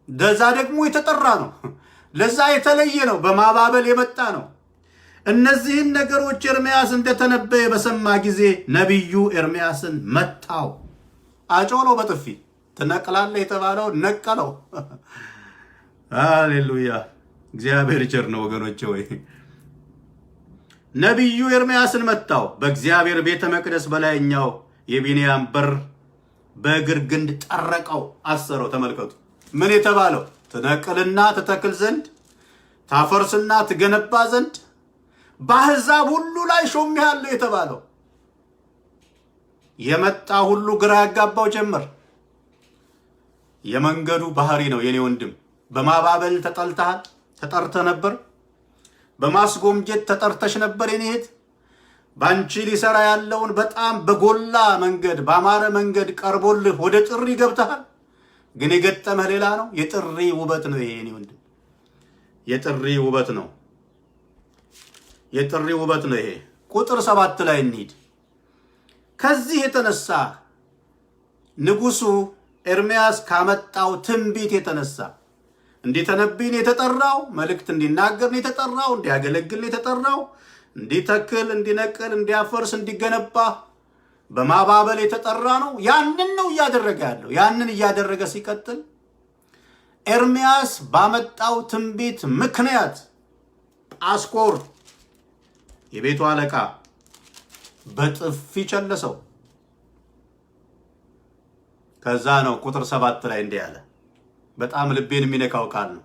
ለዛ ደግሞ የተጠራ ነው። ለዛ የተለየ ነው። በማባበል የመጣ ነው። እነዚህን ነገሮች ኤርምያስ እንደተነበየ በሰማ ጊዜ ነቢዩ ኤርምያስን መታው፣ አጮለው በጥፊ። ትነቅላለህ የተባለው ነቀለው። ሃሌሉያ! እግዚአብሔር ቸር ነው ወገኖቼ። ወይ ነቢዩ ኤርምያስን መታው፣ በእግዚአብሔር ቤተ መቅደስ በላይኛው የቢንያም በር በእግር ግንድ ጠረቀው፣ አሰረው። ተመልከቱ፣ ምን የተባለው? ትነቅልና ትተክል ዘንድ ታፈርስና ትገነባ ዘንድ በአሕዛብ ሁሉ ላይ ሾሜሃለሁ የተባለው። የመጣ ሁሉ ግራ ያጋባው ጀመር። የመንገዱ ባህሪ ነው የኔ ወንድም። በማባበል ተጠልተሃል፣ ተጠርተ ነበር። በማስጎምጀት ተጠርተሽ ነበር የኔ እህት። ባንቺ ሊሰራ ያለውን በጣም በጎላ መንገድ፣ በአማረ መንገድ ቀርቦልህ ወደ ጥሪ ገብተሃል። ግን የገጠመህ ሌላ ነው። የጥሪ ውበት ነው ይሄ የኔ ወንድም፣ የጥሪ ውበት ነው። የጥሪ ውበት ነው ይሄ። ቁጥር 7 ላይ እንሂድ። ከዚህ የተነሳ ንጉሱ ኤርምያስ ካመጣው ትንቢት የተነሳ እንዲተነብይ ነው የተጠራው፣ መልእክት እንዲናገር ነው የተጠራው፣ እንዲያገለግል ነው የተጠራው፣ እንዲተክል፣ እንዲነቅል፣ እንዲያፈርስ፣ እንዲገነባ በማባበል የተጠራ ነው። ያንን ነው እያደረገ ያለው። ያንን እያደረገ ሲቀጥል ኤርምያስ ባመጣው ትንቢት ምክንያት ጳስኮር የቤቱ አለቃ በጥፊ ቸለሰው። ከዛ ነው ቁጥር 7 ላይ እንዲህ ያለ በጣም ልቤን የሚነካው ቃል ነው።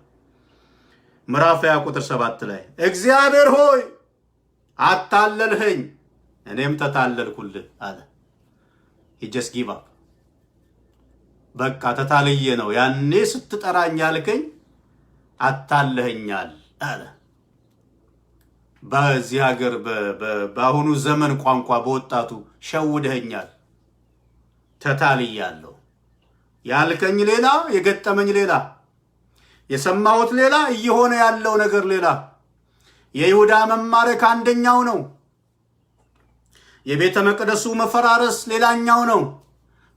ምዕራፍ 20 ቁጥር 7 ላይ እግዚአብሔር ሆይ አታለልኸኝ፣ እኔም ተታለልኩልህ አለ። ሂጀስ ጊቫ በቃ ተታልዬ ነው ያኔ ስትጠራኝ ያልከኝ አታለኸኛል አለ። በዚህ ሀገር በአሁኑ ዘመን ቋንቋ በወጣቱ ሸውደኸኛል፣ ተታልያለሁ። ያልከኝ ሌላ፣ የገጠመኝ ሌላ፣ የሰማሁት ሌላ፣ እየሆነ ያለው ነገር ሌላ። የይሁዳ መማረክ አንደኛው ነው። የቤተ መቅደሱ መፈራረስ ሌላኛው ነው።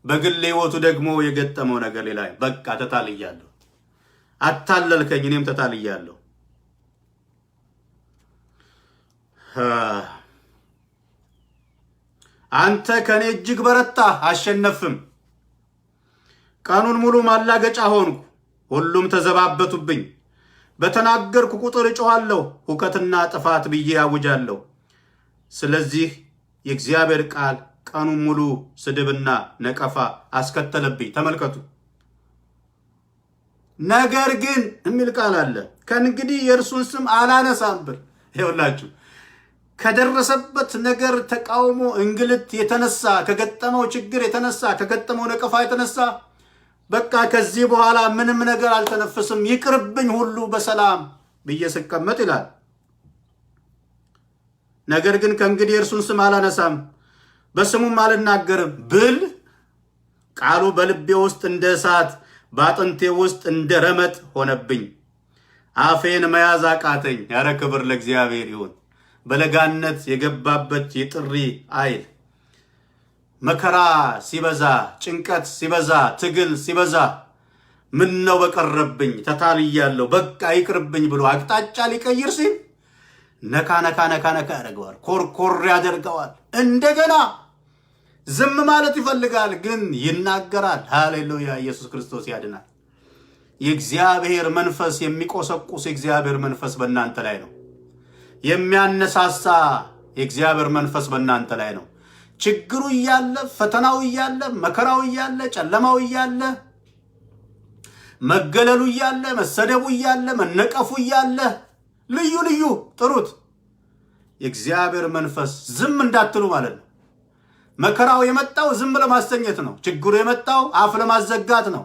በግል ሕይወቱ ደግሞ የገጠመው ነገር ሌላ። በቃ ተታልያለሁ፣ አታለልከኝ፣ እኔም ተታልያለሁ። አንተ ከኔ እጅግ በረታ፣ አሸነፍም። ቀኑን ሙሉ ማላገጫ ሆንኩ፣ ሁሉም ተዘባበቱብኝ። በተናገርኩ ቁጥር እጮኻለሁ፣ ሁከትና ጥፋት ብዬ አውጃለሁ። ስለዚህ የእግዚአብሔር ቃል ቀኑን ሙሉ ስድብና ነቀፋ አስከተለብኝ። ተመልከቱ። ነገር ግን የሚል ቃል አለ። ከእንግዲህ የእርሱን ስም አላነሳም ብል። ይኸውላችሁ ከደረሰበት ነገር ተቃውሞ፣ እንግልት የተነሳ ከገጠመው ችግር የተነሳ ከገጠመው ነቀፋ የተነሳ በቃ ከዚህ በኋላ ምንም ነገር አልተነፍስም፣ ይቅርብኝ ሁሉ በሰላም ብዬ ስቀመጥ ይላል። ነገር ግን ከእንግዲህ የእርሱን ስም አላነሳም በስሙም አልናገርም ብል ቃሉ በልቤ ውስጥ እንደ እሳት በአጥንቴ ውስጥ እንደ ረመጥ ሆነብኝ። አፌን መያዝ አቃተኝ። ያረ ክብር ለእግዚአብሔር ይሁን። በለጋነት የገባበት የጥሪ አይል መከራ ሲበዛ፣ ጭንቀት ሲበዛ፣ ትግል ሲበዛ ምን ነው በቀረብኝ፣ ተታልያለሁ፣ በቃ ይቅርብኝ ብሎ አቅጣጫ ሊቀይር ሲል ነካ ነካ ነካ ነካ ያደርገዋል፣ ኮርኮር ያደርገዋል። እንደገና ዝም ማለት ይፈልጋል፣ ግን ይናገራል። ሃሌሉያ! ኢየሱስ ክርስቶስ ያድናል። የእግዚአብሔር መንፈስ የሚቆሰቁስ የእግዚአብሔር መንፈስ በእናንተ ላይ ነው። የሚያነሳሳ የእግዚአብሔር መንፈስ በእናንተ ላይ ነው። ችግሩ እያለ፣ ፈተናው እያለ፣ መከራው እያለ፣ ጨለማው እያለ፣ መገለሉ እያለ፣ መሰደቡ እያለ፣ መነቀፉ እያለ፣ ልዩ ልዩ ጥሩት፣ የእግዚአብሔር መንፈስ ዝም እንዳትሉ ማለት ነው። መከራው የመጣው ዝም ለማሰኘት ነው። ችግሩ የመጣው አፍ ለማዘጋት ነው።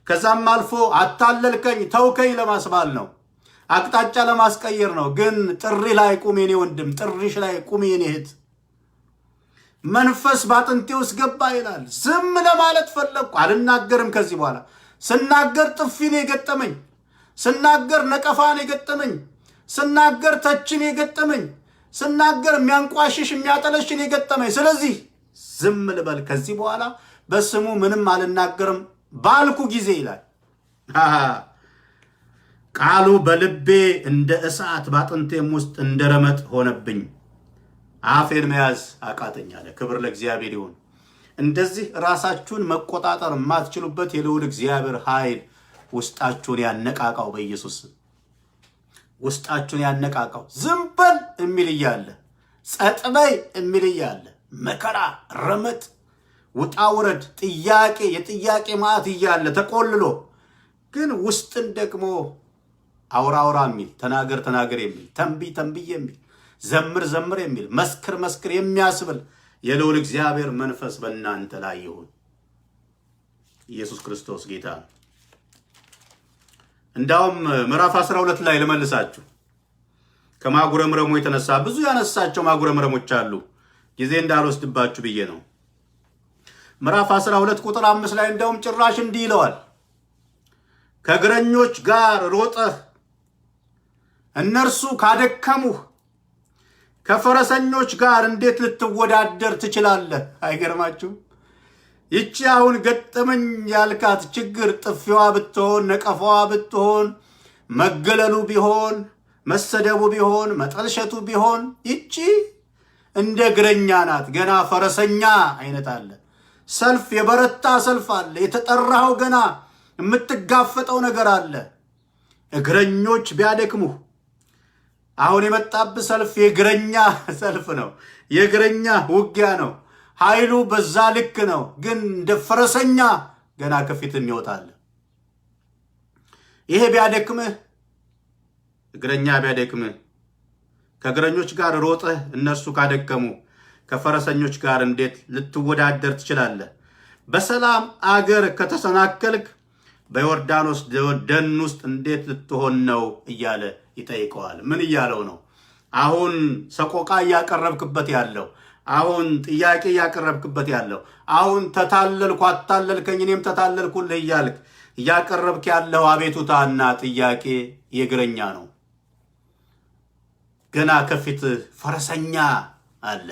ከዛም አልፎ አታለልከኝ፣ ተውከኝ ለማስባል ነው። አቅጣጫ ለማስቀየር ነው። ግን ጥሪ ላይ ቁም የኔ ወንድም፣ ጥሪሽ ላይ ቁም የኔ እህት። መንፈስ ባጥንቴ ውስጥ ገባ ይላል። ዝም ለማለት ፈለግኩ፣ አልናገርም ከዚህ በኋላ። ስናገር ጥፊን የገጠመኝ፣ ስናገር ነቀፋን የገጠመኝ፣ ስናገር ተችን የገጠመኝ፣ ስናገር የሚያንቋሽሽ የሚያጠለሽን የገጠመኝ። ስለዚህ ዝም ልበል ከዚህ በኋላ፣ በስሙ ምንም አልናገርም ባልኩ ጊዜ ይላል። ቃሉ በልቤ እንደ እሳት ባጥንቴም ውስጥ እንደ ረመጥ ሆነብኝ። አፌን መያዝ አቃተኝ አለ። ክብር ለእግዚአብሔር ይሁን። እንደዚህ ራሳችሁን መቆጣጠር የማትችሉበት የልዑል እግዚአብሔር ኃይል ውስጣችሁን ያነቃቃው። በኢየሱስ ውስጣችሁን ያነቃቃው። ዝም በል የሚል እያለ፣ ጸጥ በይ የሚል እያለ፣ መከራ፣ ረመጥ፣ ውጣ ውረድ፣ ጥያቄ፣ የጥያቄ ማዕት እያለ ተቆልሎ ግን ውስጥን ደግሞ አውራ አውራ የሚል፣ ተናገር ተናገር የሚል፣ ተንብይ ተንብይ የሚል፣ ዘምር ዘምር የሚል፣ መስክር መስክር የሚያስብል የልዑል እግዚአብሔር መንፈስ በእናንተ ላይ ይሁን። ኢየሱስ ክርስቶስ ጌታ ነው። እንዳውም ምዕራፍ 12 ላይ ልመልሳችሁ። ከማጉረምረሙ የተነሳ ብዙ ያነሳቸው ማጉረምረሞች አሉ፣ ጊዜ እንዳልወስድባችሁ ብዬ ነው። ምዕራፍ 12 ቁጥር 5 ላይ እንደውም ጭራሽ እንዲህ ይለዋል፣ ከእግረኞች ጋር ሮጠህ እነርሱ ካደከሙህ ከፈረሰኞች ጋር እንዴት ልትወዳደር ትችላለህ? አይገርማችሁም? ይቺ አሁን ገጠመኝ ያልካት ችግር ጥፊዋ ብትሆን፣ ነቀፋዋ ብትሆን፣ መገለሉ ቢሆን፣ መሰደቡ ቢሆን፣ መጠልሸቱ ቢሆን፣ ይቺ እንደ እግረኛ ናት። ገና ፈረሰኛ አይነት አለ። ሰልፍ፣ የበረታ ሰልፍ አለ። የተጠራኸው ገና የምትጋፈጠው ነገር አለ። እግረኞች ቢያደክሙህ፣ አሁን የመጣብህ ሰልፍ የእግረኛ ሰልፍ ነው። የእግረኛ ውጊያ ነው። ኃይሉ በዛ ልክ ነው። ግን እንደ ፈረሰኛ ገና ከፊትም ይወጣል። ይሄ ቢያደክምህ፣ እግረኛ ቢያደክምህ፣ ከእግረኞች ጋር ሮጠህ እነርሱ ካደከሙ ከፈረሰኞች ጋር እንዴት ልትወዳደር ትችላለህ? በሰላም አገር ከተሰናከልክ በዮርዳኖስ ደን ውስጥ እንዴት ልትሆን ነው እያለ ይጠይቀዋል። ምን እያለው ነው? አሁን ሰቆቃ እያቀረብክበት ያለው፣ አሁን ጥያቄ እያቀረብክበት ያለው፣ አሁን ተታለልኩ አታለልከኝ እኔም ተታለልኩልህ እያልክ እያቀረብክ ያለው አቤቱታና ጥያቄ የእግረኛ ነው። ገና ከፊትህ ፈረሰኛ አለ።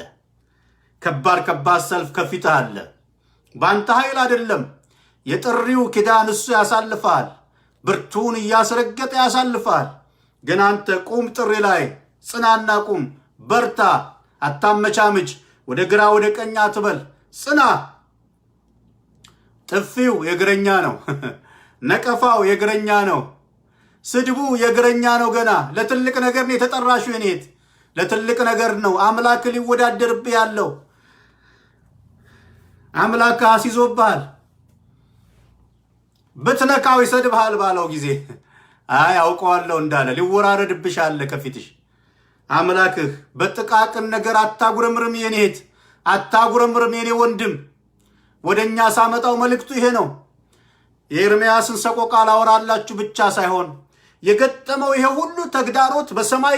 ከባድ ሰልፍ ከፊትህ አለ። በአንተ ኃይል አይደለም። የጥሪው ኪዳን እሱ ያሳልፋል። ብርቱን እያስረገጠ ያሳልፋል። ግን አንተ ቁም፣ ጥሪ ላይ ጽናና ቁም፣ በርታ፣ አታመቻምች፣ ወደ ግራ ወደ ቀኝ አትበል፣ ጽና። ጥፊው የእግረኛ ነው። ነቀፋው የእግረኛ ነው። ስድቡ የእግረኛ ነው። ገና ለትልቅ ነገር ነው የተጠራሹ። የኔት ለትልቅ ነገር ነው አምላክ ሊወዳደርብህ ያለው። አምላክ አስይዞብሃል። ብትነካው ይሰድብሃል ባለው ጊዜ አይ አውቀዋለሁ እንዳለ ሊወራረድብሽ አለ ከፊትሽ። አምላክህ በጥቃቅን ነገር አታጉረምርም የኔት፣ አታጉረምርም የኔ ወንድም። ወደኛ ሳመጣው መልእክቱ ይሄ ነው። የኤርምያስን ሰቆቃ ላወራላችሁ ብቻ ሳይሆን የገጠመው ይሄ ሁሉ ተግዳሮት በሰማይ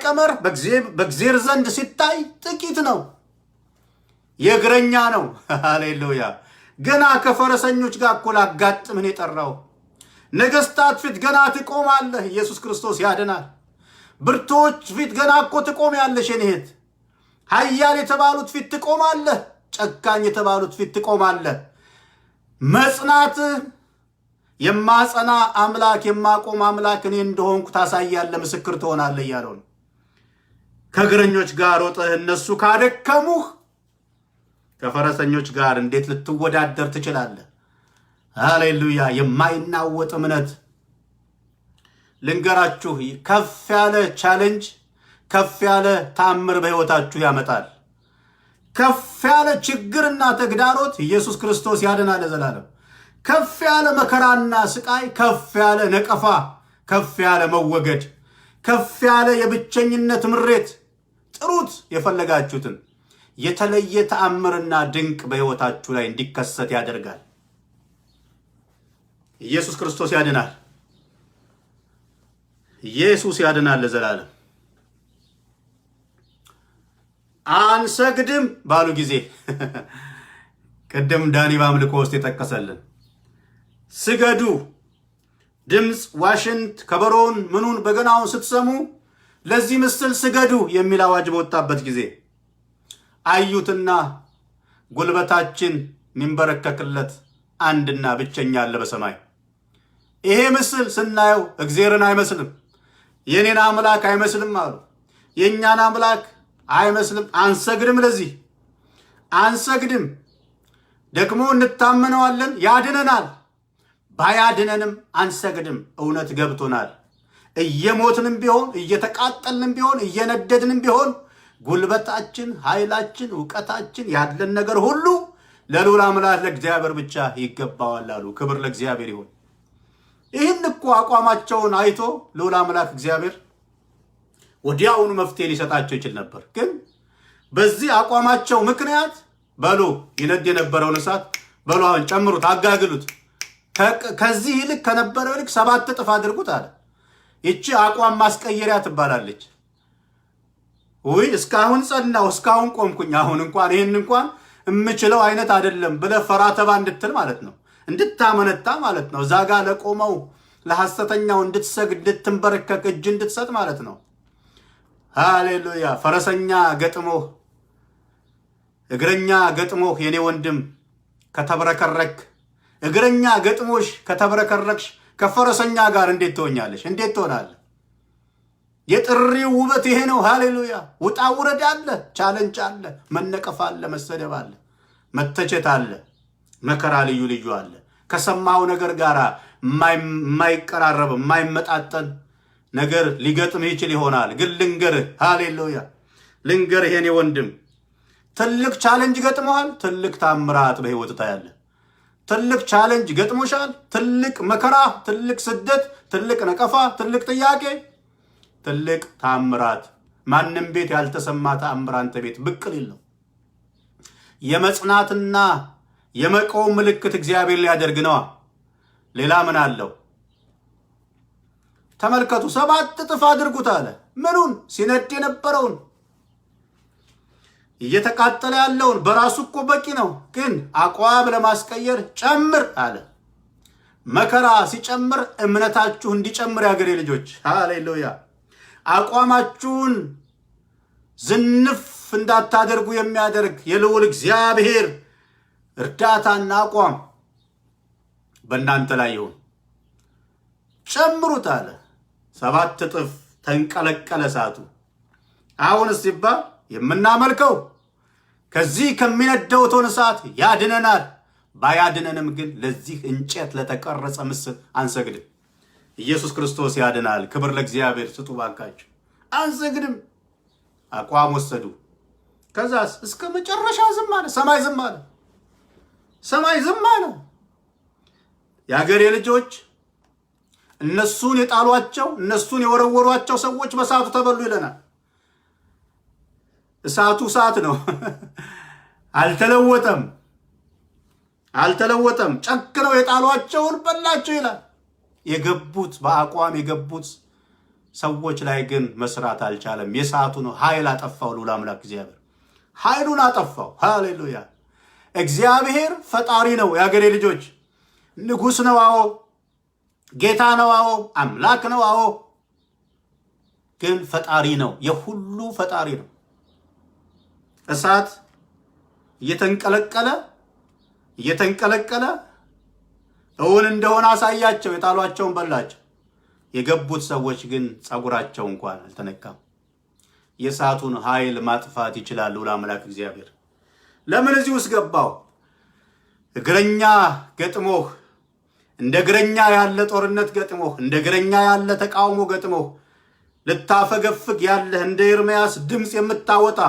ቀመር በእግዚአብሔር ዘንድ ሲታይ ጥቂት ነው። የእግረኛ ነው። ሃሌሉያ። ገና ከፈረሰኞች ጋር እኮ ላጋጥምን የጠራው። ነገስታት ፊት ገና ትቆማለህ። ኢየሱስ ክርስቶስ ያድናል። ብርቶች ፊት ገና እኮ ትቆሚያለሽ የኔት። ኃያል የተባሉት ፊት ትቆማለህ። ጨካኝ የተባሉት ፊት ትቆማለህ። መጽናትህ የማጸና አምላክ የማቆም አምላክ እኔ እንደሆንኩ ታሳያለህ፣ ምስክር ትሆናለህ እያለው ነው። ከእግረኞች ጋር ሮጠህ እነሱ ካደከሙህ ከፈረሰኞች ጋር እንዴት ልትወዳደር ትችላለህ? ሃሌሉያ። የማይናወጥ እምነት ልንገራችሁ፣ ከፍ ያለ ቻሌንጅ፣ ከፍ ያለ ተአምር በሕይወታችሁ ያመጣል። ከፍ ያለ ችግርና ተግዳሮት ኢየሱስ ክርስቶስ ያድናል ለዘላለም። ከፍ ያለ መከራና ስቃይ፣ ከፍ ያለ ነቀፋ፣ ከፍ ያለ መወገድ፣ ከፍ ያለ የብቸኝነት ምሬት፣ ጥሩት የፈለጋችሁትን የተለየ ተአምርና ድንቅ በሕይወታችሁ ላይ እንዲከሰት ያደርጋል። ኢየሱስ ክርስቶስ ያድናል። ኢየሱስ ያድናል ለዘላለም። አንሰግድም ባሉ ጊዜ ቀደም ዳኒ በአምልኮ ውስጥ የጠቀሰልን ስገዱ፣ ድምፅ፣ ዋሽንት፣ ከበሮን፣ ምኑን፣ በገናውን ስትሰሙ ለዚህ ምስል ስገዱ የሚል አዋጅ በወጣበት ጊዜ አዩትና ጉልበታችን የሚንበረከክለት አንድና ብቸኛ አለ በሰማይ። ይሄ ምስል ስናየው እግዚአብሔርን አይመስልም፣ የኔን አምላክ አይመስልም አሉ። የእኛን አምላክ አይመስልም። አንሰግድም፣ ለዚህ አንሰግድም። ደግሞ እንታመነዋለን፣ ያድነናል። ባያድነንም አንሰግድም። እውነት ገብቶናል። እየሞትንም ቢሆን እየተቃጠልንም ቢሆን እየነደድንም ቢሆን ጉልበታችን፣ ኃይላችን፣ እውቀታችን ያለን ነገር ሁሉ ለልዑል አምላክ ለእግዚአብሔር ብቻ ይገባዋል አሉ። ክብር ለእግዚአብሔር ይሁን። ይህን እኮ አቋማቸውን አይቶ ልዑል አምላክ እግዚአብሔር ወዲያውኑ መፍትሄ ሊሰጣቸው ይችል ነበር። ግን በዚህ አቋማቸው ምክንያት በሉ ይነድ የነበረውን እሳት በሉ አሁን ጨምሩት፣ አጋግሉት፣ ከዚህ ይልቅ ከነበረው ይልቅ 7 እጥፍ አድርጉት አለ። ይቺ አቋም ማስቀየሪያ ትባላለች። ውይ እስካሁን ጸናው፣ እስካሁን ቆምኩኝ፣ አሁን እንኳን ይህን እንኳን የምችለው አይነት አይደለም ብለህ ፈራተባ እንድትል ማለት ነው፣ እንድታመነታ ማለት ነው። እዛ ጋር ለቆመው ለሐሰተኛው እንድትሰግድ፣ እንድትንበረከክ፣ እጅ እንድትሰጥ ማለት ነው። ሃሌሉያ። ፈረሰኛ ገጥሞህ፣ እግረኛ ገጥሞህ የኔ ወንድም ከተብረከረክ፣ እግረኛ ገጥሞሽ ከተብረከረክሽ ከፈረሰኛ ጋር እንዴት ትሆኛለሽ? እንዴት ትሆናለህ? የጥሪው ውበት ይሄ ነው። ሃሌሉያ። ውጣ ውረድ አለ፣ ቻለንጅ አለ፣ መነቀፍ አለ፣ መሰደብ አለ፣ መተቸት አለ፣ መከራ ልዩ ልዩ አለ። ከሰማው ነገር ጋር የማይቀራረብ የማይመጣጠን ነገር ሊገጥም ይችል ይሆናል። ግን ልንገርህ፣ ሃሌሉያ ልንገርህ የኔ ወንድም፣ ትልቅ ቻለንጅ ገጥመዋል። ትልቅ ታምራት በሕይወት ታያለህ። ትልቅ ቻለንጅ ገጥሞሻል። ትልቅ መከራ፣ ትልቅ ስደት፣ ትልቅ ነቀፋ፣ ትልቅ ጥያቄ፣ ትልቅ ታምራት። ማንም ቤት ያልተሰማ ታምር አንተ ቤት ብቅ ሊል ነው። የመጽናትና የመቆም ምልክት እግዚአብሔር ሊያደርግ ነዋ። ሌላ ምን አለው? ተመልከቱ፣ 7 እጥፍ አድርጉት አለ። ምኑን? ሲነድ የነበረውን እየተቃጠለ ያለውን በራሱ እኮ በቂ ነው፣ ግን አቋም ለማስቀየር ጨምር አለ። መከራ ሲጨምር እምነታችሁ እንዲጨምር ያገሬ ልጆች፣ ሃሌሉያ። አቋማችሁን ዝንፍ እንዳታደርጉ የሚያደርግ የልዑል እግዚአብሔር እርዳታና አቋም በእናንተ ላይ ይሁን። ጨምሩት አለ። 7 እጥፍ ተንቀለቀለ እሳቱ። አሁንስ ሲባል የምናመልከው ከዚህ ከሚነደው እቶን እሳት ያድነናል። ባያድነንም ግን ለዚህ እንጨት ለተቀረጸ ምስል አንሰግድም። ኢየሱስ ክርስቶስ ያድናል። ክብር ለእግዚአብሔር ስጡ ባካችሁ። አንሰግድም። አቋም ወሰዱ። ከዛስ እስከ መጨረሻ ዝም አለ። ሰማይ ዝም አለ። ሰማይ ዝም አለ። የአገሬ ልጆች እነሱን የጣሏቸው እነሱን የወረወሯቸው ሰዎች በእሳቱ ተበሉ ይለናል። እሳቱ እሳት ነው። አልተለወጠም። ጨክነው የጣሏቸውን በላቸው ይላል። የገቡት በአቋም የገቡት ሰዎች ላይ ግን መስራት አልቻለም። የእሳቱን ኃይል አጠፋው። ልዑል አምላክ እግዚአብሔር ኃይሉን አጠፋው። ሃሌሉያ። እግዚአብሔር ፈጣሪ ነው። የአገሬ ልጆች ንጉሥ ነው። አዎ ጌታ ነው። አዎ አምላክ ነው። አዎ ግን ፈጣሪ ነው። የሁሉ ፈጣሪ ነው። እሳት እየተንቀለቀለ እውን እንደሆነ አሳያቸው። የጣሏቸውን በላቸው። የገቡት ሰዎች ግን ጸጉራቸው እንኳን አልተነካም። የእሳቱን ኃይል ማጥፋት ይችላል ልዑል አምላክ እግዚአብሔር። ለምን እዚህ ውስጥ ገባው? እግረኛ ገጥሞህ እንደ እግረኛ ያለ ጦርነት ገጥሞህ እንደ እግረኛ ያለ ተቃውሞ ገጥሞህ ልታፈገፍግ ያለህ እንደ ኤርምያስ ድምፅ የምታወጣ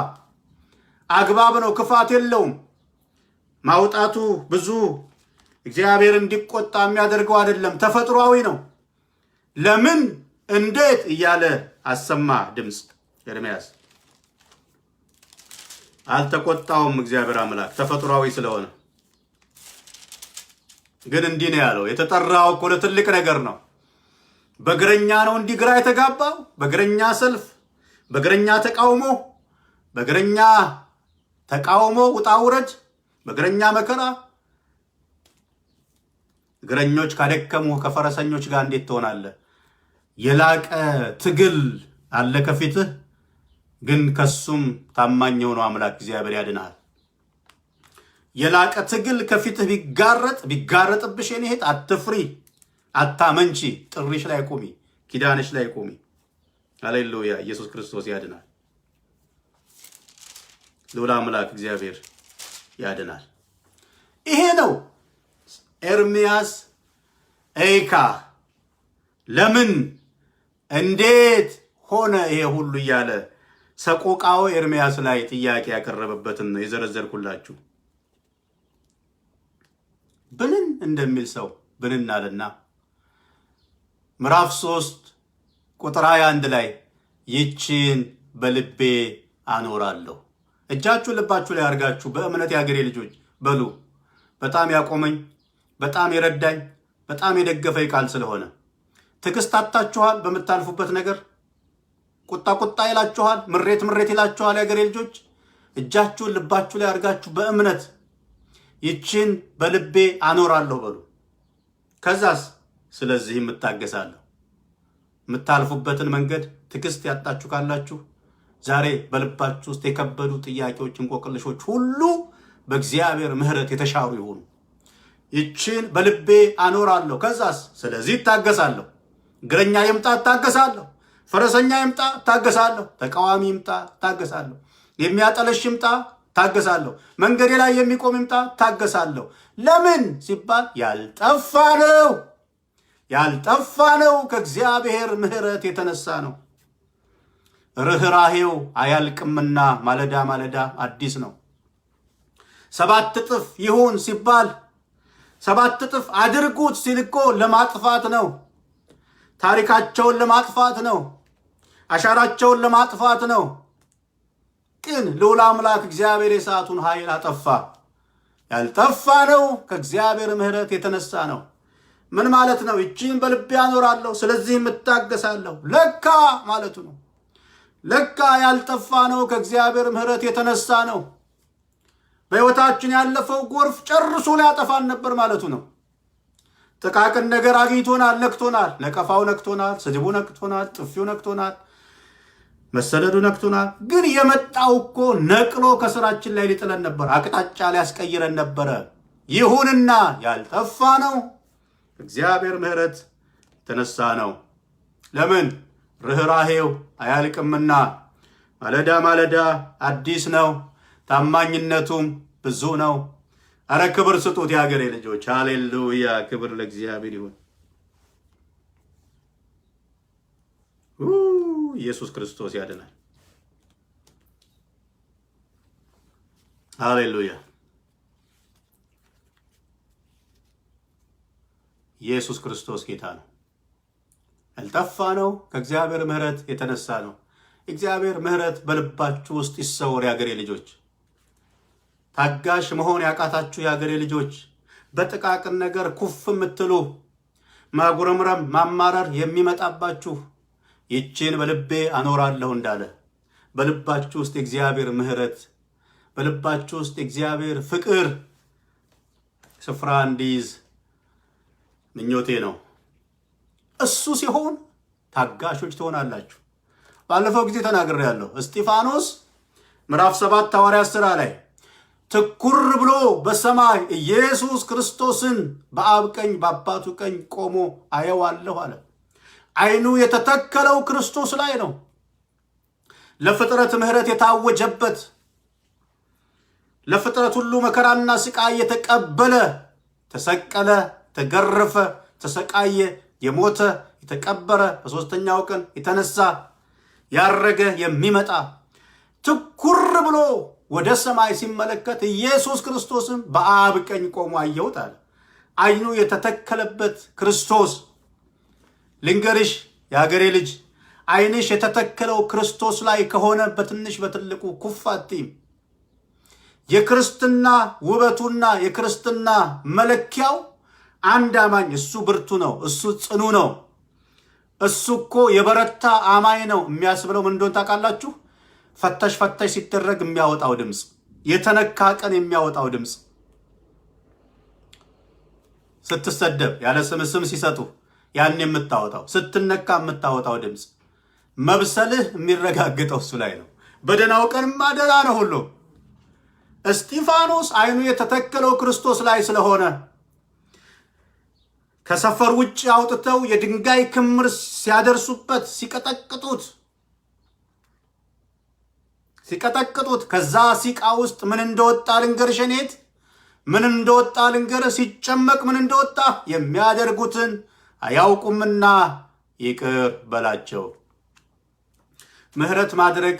አግባብ ነው። ክፋት የለውም። ማውጣቱ ብዙ እግዚአብሔር እንዲቆጣ የሚያደርገው አይደለም። ተፈጥሯዊ ነው። ለምን እንዴት እያለ አሰማ ድምፅ ኤርምያስ። አልተቆጣውም እግዚአብሔር አምላክ ተፈጥሯዊ ስለሆነ። ግን እንዲህ ነው ያለው። የተጠራው እኮ ለትልቅ ነገር ነው። በእግረኛ ነው እንዲህ ግራ የተጋባው። በእግረኛ ሰልፍ፣ በእግረኛ ተቃውሞ ውጣ ውረድ፣ በእግረኛ መከራ። እግረኞች ካደከሙ ከፈረሰኞች ጋር እንዴት ትሆናለህ? የላቀ ትግል አለ ከፊትህ፣ ግን ከሱም ታማኝ የሆነው አምላክ እግዚአብሔር ያድናል። የላቀ ትግል ከፊትህ ቢጋረጥብሽ የኔ እህት አትፍሪ፣ አታመንቺ። ጥሪሽ ላይ ቁሚ፣ ኪዳንሽ ላይ ቁሚ። ሃሌሉያ። ኢየሱስ ክርስቶስ ያድናል። ልዑል አምላክ እግዚአብሔር ያድናል። ይሄ ነው ኤርምያስ ኤይካ ለምን እንዴት ሆነ ይሄ ሁሉ እያለ ሰቆቃው ኤርምያስ ላይ ጥያቄ ያቀረበበትን ነው የዘረዘርኩላችሁ። ብንን እንደሚል ሰው ብንን አለና ምዕራፍ 3 ቁጥር 21 ላይ ይቺን በልቤ አኖራለሁ። እጃችሁ ልባችሁ ላይ አድርጋችሁ በእምነት የአገሬ ልጆች በሉ። በጣም ያቆመኝ፣ በጣም የረዳኝ፣ በጣም የደገፈኝ ቃል ስለሆነ ትዕግስት አጥታችኋል። በምታልፉበት ነገር ቁጣ ይላችኋል፣ ምሬት ይላችኋል። የአገሬ ልጆች እጃችሁን ልባችሁ ላይ አድርጋችሁ በእምነት ይችን በልቤ አኖራለሁ በሉ። ከዛስ ስለዚህም እታገሳለሁ። የምታልፉበትን መንገድ ትዕግስት ያጣችሁ ካላችሁ ዛሬ በልባችሁ ውስጥ የከበዱ ጥያቄዎች፣ እንቆቅልሾች ሁሉ በእግዚአብሔር ምሕረት የተሻሩ ይሁኑ። ይችን በልቤ አኖራለሁ። ከዛስ ስለዚህ እታገሳለሁ። እግረኛ ይምጣ እታገሳለሁ። ፈረሰኛ ይምጣ እታገሳለሁ። ተቃዋሚ ይምጣ እታገሳለሁ። የሚያጠለሽ ይምጣ እታገሳለሁ። መንገዴ ላይ የሚቆም ይምጣ እታገሳለሁ። ለምን ሲባል ያልጠፋ ነው ከእግዚአብሔር ምሕረት የተነሳ ነው። ርኅራሄው አያልቅምና ማለዳ ማለዳ አዲስ ነው። 7 እጥፍ ይሁን ሲባል 7 እጥፍ አድርጉት ሲል እኮ ለማጥፋት ነው። ታሪካቸውን ለማጥፋት ነው። አሻራቸውን ለማጥፋት ነው። ግን ልዑል አምላክ እግዚአብሔር የእሳቱን ኃይል አጠፋ። ያልጠፋ ነው ከእግዚአብሔር ምሕረት የተነሳ ነው። ምን ማለት ነው? ይቺን በልቤ አኖራለሁ፣ ስለዚህም እታገሳለሁ። ለካ ማለቱ ነው። ለካ ያልጠፋ ነው ከእግዚአብሔር ምሕረት የተነሳ ነው። በሕይወታችን ያለፈው ጎርፍ ጨርሶ ሊያጠፋን ነበር ማለቱ ነው። ጥቃቅን ነገር አግኝቶናል፣ ነክቶናል። ነቀፋው ነክቶናል፣ ስድቡ ነክቶናል፣ ጥፊው ነክቶናል፣ መሰደዱ ነክቶናል። ግን የመጣው እኮ ነቅሎ ከስራችን ላይ ሊጥለን ነበር፣ አቅጣጫ ሊያስቀይረን ነበረ። ይሁንና ያልጠፋ ነው እግዚአብሔር ምሕረት የተነሳ ነው። ለምን? ርኅራሄው አያልቅምና። ማለዳ ማለዳ አዲስ ነው፣ ታማኝነቱም ብዙ ነው። አረ ክብር ስጡት የሀገሬ ልጆች። ሃሌሉያ! ክብር ለእግዚአብሔር ይሁን። ኢየሱስ ክርስቶስ ያድናል። ሃሌሉያ! ኢየሱስ ክርስቶስ ጌታ ነው። ያልጠፋ ነው ከእግዚአብሔር ምሕረት የተነሳ ነው። እግዚአብሔር ምሕረት በልባችሁ ውስጥ ይሰወር የሀገሬ ልጆች። ታጋሽ መሆን ያቃታችሁ የሀገሬ ልጆች፣ በጥቃቅን ነገር ኩፍ የምትሉ ማጉረምረም፣ ማማረር የሚመጣባችሁ ይችን በልቤ አኖራለሁ እንዳለ በልባችሁ ውስጥ የእግዚአብሔር ምሕረት፣ በልባችሁ ውስጥ የእግዚአብሔር ፍቅር ስፍራ እንዲይዝ ምኞቴ ነው። እሱ ሲሆን ታጋሾች ትሆናላችሁ። ባለፈው ጊዜ ተናግሬያለሁ። እስጢፋኖስ ምዕራፍ 7 ሐዋርያት ሥራ ላይ ትኩር ብሎ በሰማይ ኢየሱስ ክርስቶስን በአብ ቀኝ በአባቱ ቀኝ ቆሞ አየዋለሁ አለ። ዓይኑ የተተከለው ክርስቶስ ላይ ነው። ለፍጥረት ምሕረት የታወጀበት፣ ለፍጥረት ሁሉ መከራና ስቃይ የተቀበለ፣ ተሰቀለ፣ ተገረፈ፣ ተሰቃየ፣ የሞተ፣ የተቀበረ፣ በሦስተኛው ቀን የተነሳ፣ ያረገ፣ የሚመጣ ትኩር ብሎ ወደ ሰማይ ሲመለከት ኢየሱስ ክርስቶስን በአብ ቀኝ ቆሞ አየሁት አለ። ዓይኑ የተተከለበት ክርስቶስ። ልንገርሽ የሀገሬ ልጅ፣ ዓይንሽ የተተከለው ክርስቶስ ላይ ከሆነ በትንሽ በትልቁ ኩፍ አትይም። የክርስትና ውበቱና የክርስትና መለኪያው አንድ አማኝ፣ እሱ ብርቱ ነው፣ እሱ ጽኑ ነው፣ እሱ እኮ የበረታ አማኝ ነው የሚያስብለው ምን እንደሆነ ታውቃላችሁ? ፈተሽ ፈተሽ ሲደረግ የሚያወጣው ድምፅ፣ የተነካ ቀን የሚያወጣው ድምፅ፣ ስትሰደብ ያለ ስም ሲሰጡ ያን የምታወጣው፣ ስትነካ የምታወጣው ድምፅ፣ መብሰልህ የሚረጋግጠው እሱ ላይ ነው። በደህናው ቀንማ ደህና ነው ሁሉ። እስጢፋኖስ ዓይኑ የተተከለው ክርስቶስ ላይ ስለሆነ ከሰፈር ውጭ አውጥተው የድንጋይ ክምር ሲያደርሱበት ሲቀጠቅጡት ከዛ ሲቃ ውስጥ ምን እንደወጣ ልንገርሽ፣ እኔት ምን እንደወጣ ልንገርህ፣ ሲጨመቅ ምን እንደወጣ የሚያደርጉትን አያውቁምና ይቅር በላቸው። ምሕረት ማድረግ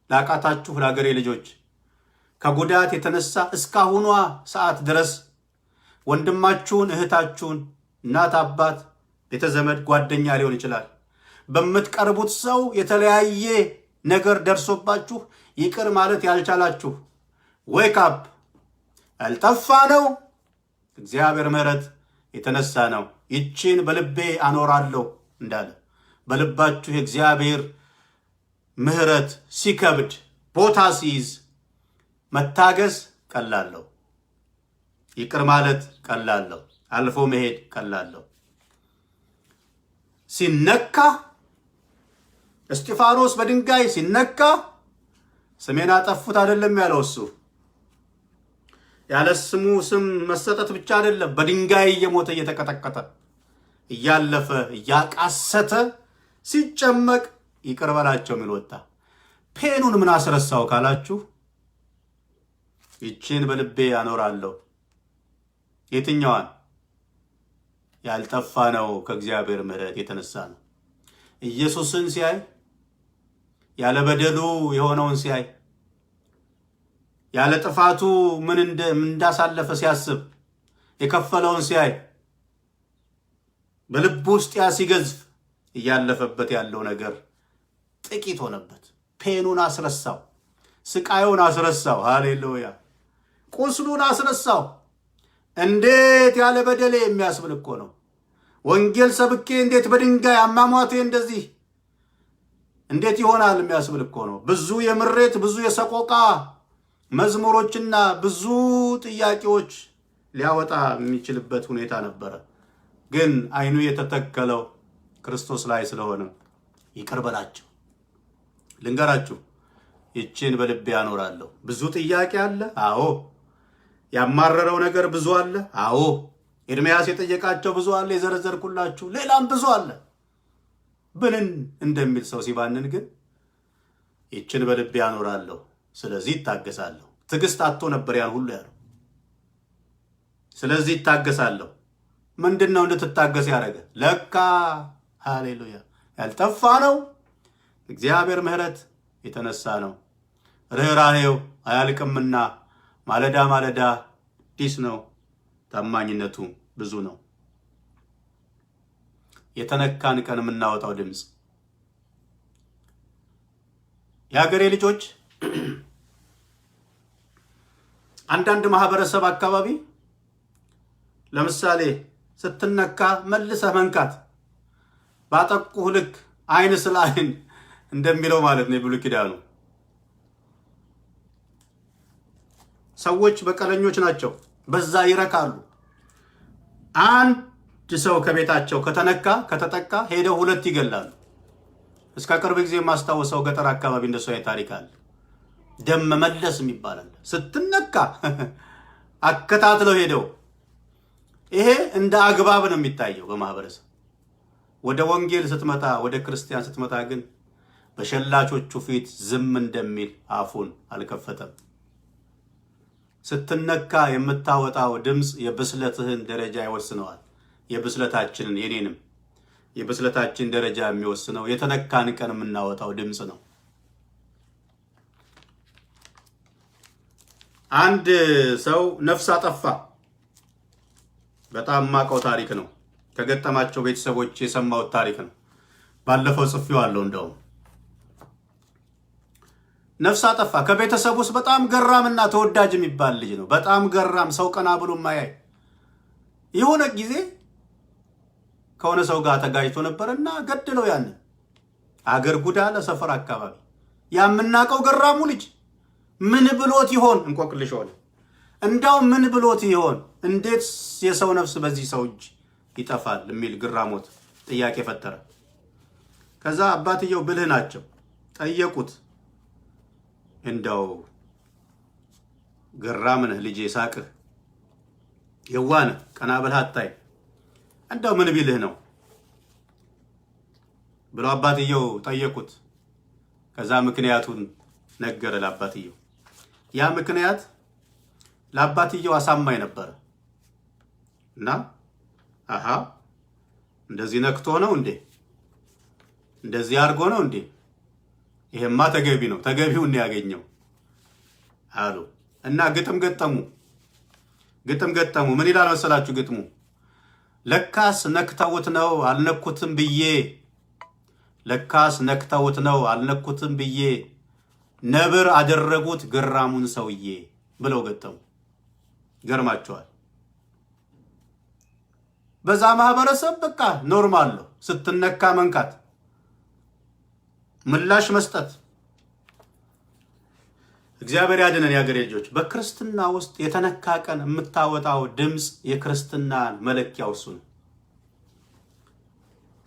ላቃታችሁ ለአገሬ ልጆች፣ ከጉዳት የተነሳ እስካሁኗ ሰዓት ድረስ ወንድማችሁን፣ እህታችሁን፣ እናት፣ አባት፣ ቤተዘመድ፣ ጓደኛ ሊሆን ይችላል፣ በምትቀርቡት ሰው የተለያየ ነገር ደርሶባችሁ ይቅር ማለት ያልቻላችሁ ዌክ አፕ። ያልጠፋ ነው እግዚአብሔር ምሕረት የተነሳ ነው። ይቺን በልቤ አኖራለሁ እንዳለ በልባችሁ የእግዚአብሔር ምሕረት ሲከብድ ቦታ ሲይዝ መታገስ ቀላለሁ፣ ይቅር ማለት ቀላለሁ፣ አልፎ መሄድ ቀላለሁ። ሲነካ እስጢፋኖስ በድንጋይ ሲነካ ስሜን አጠፉት አይደለም ያለው እሱ። ያለ ስሙ ስም መሰጠት ብቻ አይደለም፣ በድንጋይ እየሞተ እየተቀጠቀጠ እያለፈ እያቃሰተ ሲጨመቅ ይቅር በላቸው የሚል ወጣ። ፔኑን ምን አስረሳው ካላችሁ ይቺን በልቤ አኖራለሁ። የትኛዋን? ያልጠፋ ነው ከእግዚአብሔር ምሕረት የተነሳ ነው። ኢየሱስን ሲያይ ያለ በደሉ የሆነውን ሲያይ ያለ ጥፋቱ ምን እንዳሳለፈ ሲያስብ የከፈለውን ሲያይ በልቡ ውስጥ ያ ሲገዝፍ እያለፈበት ያለው ነገር ጥቂት ሆነበት። ፔኑን አስረሳው፣ ስቃዩን አስረሳው። ሃሌሉያ! ቁስሉን አስረሳው። እንዴት ያለ በደሌ የሚያስብል እኮ ነው። ወንጌል ሰብኬ እንዴት በድንጋይ አሟሟቴ እንደዚህ እንዴት ይሆናል የሚያስብል እኮ ነው። ብዙ የምሬት ብዙ የሰቆቃ መዝሙሮችና ብዙ ጥያቄዎች ሊያወጣ የሚችልበት ሁኔታ ነበረ። ግን አይኑ የተተከለው ክርስቶስ ላይ ስለሆነ ይቅር በላቸው። ልንገራችሁ፣ ይችን በልቤ ያኖራለሁ። ብዙ ጥያቄ አለ። አዎ። ያማረረው ነገር ብዙ አለ። አዎ። ኤርምያስ የጠየቃቸው ብዙ አለ፣ የዘረዘርኩላችሁ። ሌላም ብዙ አለ። ብንን እንደሚል ሰው ሲባንን ግን ይችን በልቤ ያኖራለሁ፣ ስለዚህ ይታገሳለሁ። ትዕግስት አጥቶ ነበር ያን ሁሉ ያለው። ስለዚህ ይታገሳለሁ። ምንድን ነው እንድትታገስ ያደረገ? ለካ ሃሌሉያ ያልጠፋ ነው እግዚአብሔር ምሕረት የተነሳ ነው። ርኅራኄው አያልቅምና ማለዳ ማለዳ አዲስ ነው፣ ታማኝነቱ ብዙ ነው። የተነካን ቀን የምናወጣው ድምፅ። የሀገሬ ልጆች፣ አንዳንድ ማህበረሰብ አካባቢ ለምሳሌ ስትነካ መልሰህ መንካት፣ ባጠቁህ ልክ አይን ስለ አይን እንደሚለው ማለት ነው የብሉይ ኪዳኑ። ሰዎች በቀለኞች ናቸው፣ በዛ ይረካሉ። አንድ ሰው ከቤታቸው ከተነካ ከተጠቃ ሄደው ሁለት ይገላሉ። እስከ ቅርብ ጊዜ የማስታወሰው ገጠር አካባቢ እንደሱ አይነት ታሪክ አለ። ደም መመለስ የሚባላል። ስትነካ አከታትለው ሄደው፣ ይሄ እንደ አግባብ ነው የሚታየው በማህበረሰብ። ወደ ወንጌል ስትመጣ፣ ወደ ክርስቲያን ስትመጣ ግን በሸላቾቹ ፊት ዝም እንደሚል አፉን አልከፈተም። ስትነካ የምታወጣው ድምፅ የብስለትህን ደረጃ ይወስነዋል። የብስለታችንን የኔንም የብስለታችን ደረጃ የሚወስነው የተነካን ቀን የምናወጣው ድምፅ ነው። አንድ ሰው ነፍስ አጠፋ። በጣም ማቀው ታሪክ ነው። ከገጠማቸው ቤተሰቦች የሰማሁት ታሪክ ነው። ባለፈው ጽፌዋለሁ። እንደውም ነፍስ አጠፋ። ከቤተሰብ ውስጥ በጣም ገራምና ተወዳጅ የሚባል ልጅ ነው። በጣም ገራም፣ ሰው ቀና ብሎ ማያይ። የሆነ ጊዜ ከሆነ ሰው ጋር ተጋጭቶ ነበርና ገድለው። ያን አገር ጉዳ ለሰፈር አካባቢ ያምናቀው ገራሙ ልጅ ምን ብሎት ይሆን? እንቆቅልሽ ሆነ። እንዳው ምን ብሎት ይሆን? እንዴት የሰው ነፍስ በዚህ ሰው እጅ ይጠፋል የሚል ግራሞት ጥያቄ ፈጠረ። ከዛ አባትየው ብልህ ናቸው፣ ጠየቁት። እንዳው ገራምነህ ልጄ፣ ሳቅህ የዋነህ፣ ቀና ብለህ አታይ፣ እንዳው ምን ቢልህ ነው ብለው አባትየው ጠየቁት። ከዛ ምክንያቱን ነገረ ለአባትየው። ያ ምክንያት ለአባትየው አሳማኝ ነበር እና አሃ እንደዚህ ነክቶ ነው እንዴ? እንደዚህ አድርጎ ነው እንዴ? ይሄማ ተገቢ ነው፣ ተገቢውን ያገኘው አሉ እና ግጥም ገጠሙ። ምን ይላል መሰላችሁ ግጥሙ? ለካስ ነክተውት ነው አልነኩትም ብዬ፣ ለካስ ነክተውት ነው አልነኩትም ብዬ፣ ነብር አደረጉት ገራሙን ሰውዬ ብለው ገጠሙ። ገርማቸዋል። በዛ ማህበረሰብ በቃ ኖርማል ነው ስትነካ መንካት፣ ምላሽ መስጠት። እግዚአብሔር ያድነን የአገሬ ልጆች። በክርስትና ውስጥ የተነካ ቀን የምታወጣው ድምፅ የክርስትናን መለኪያው እሱ ነው።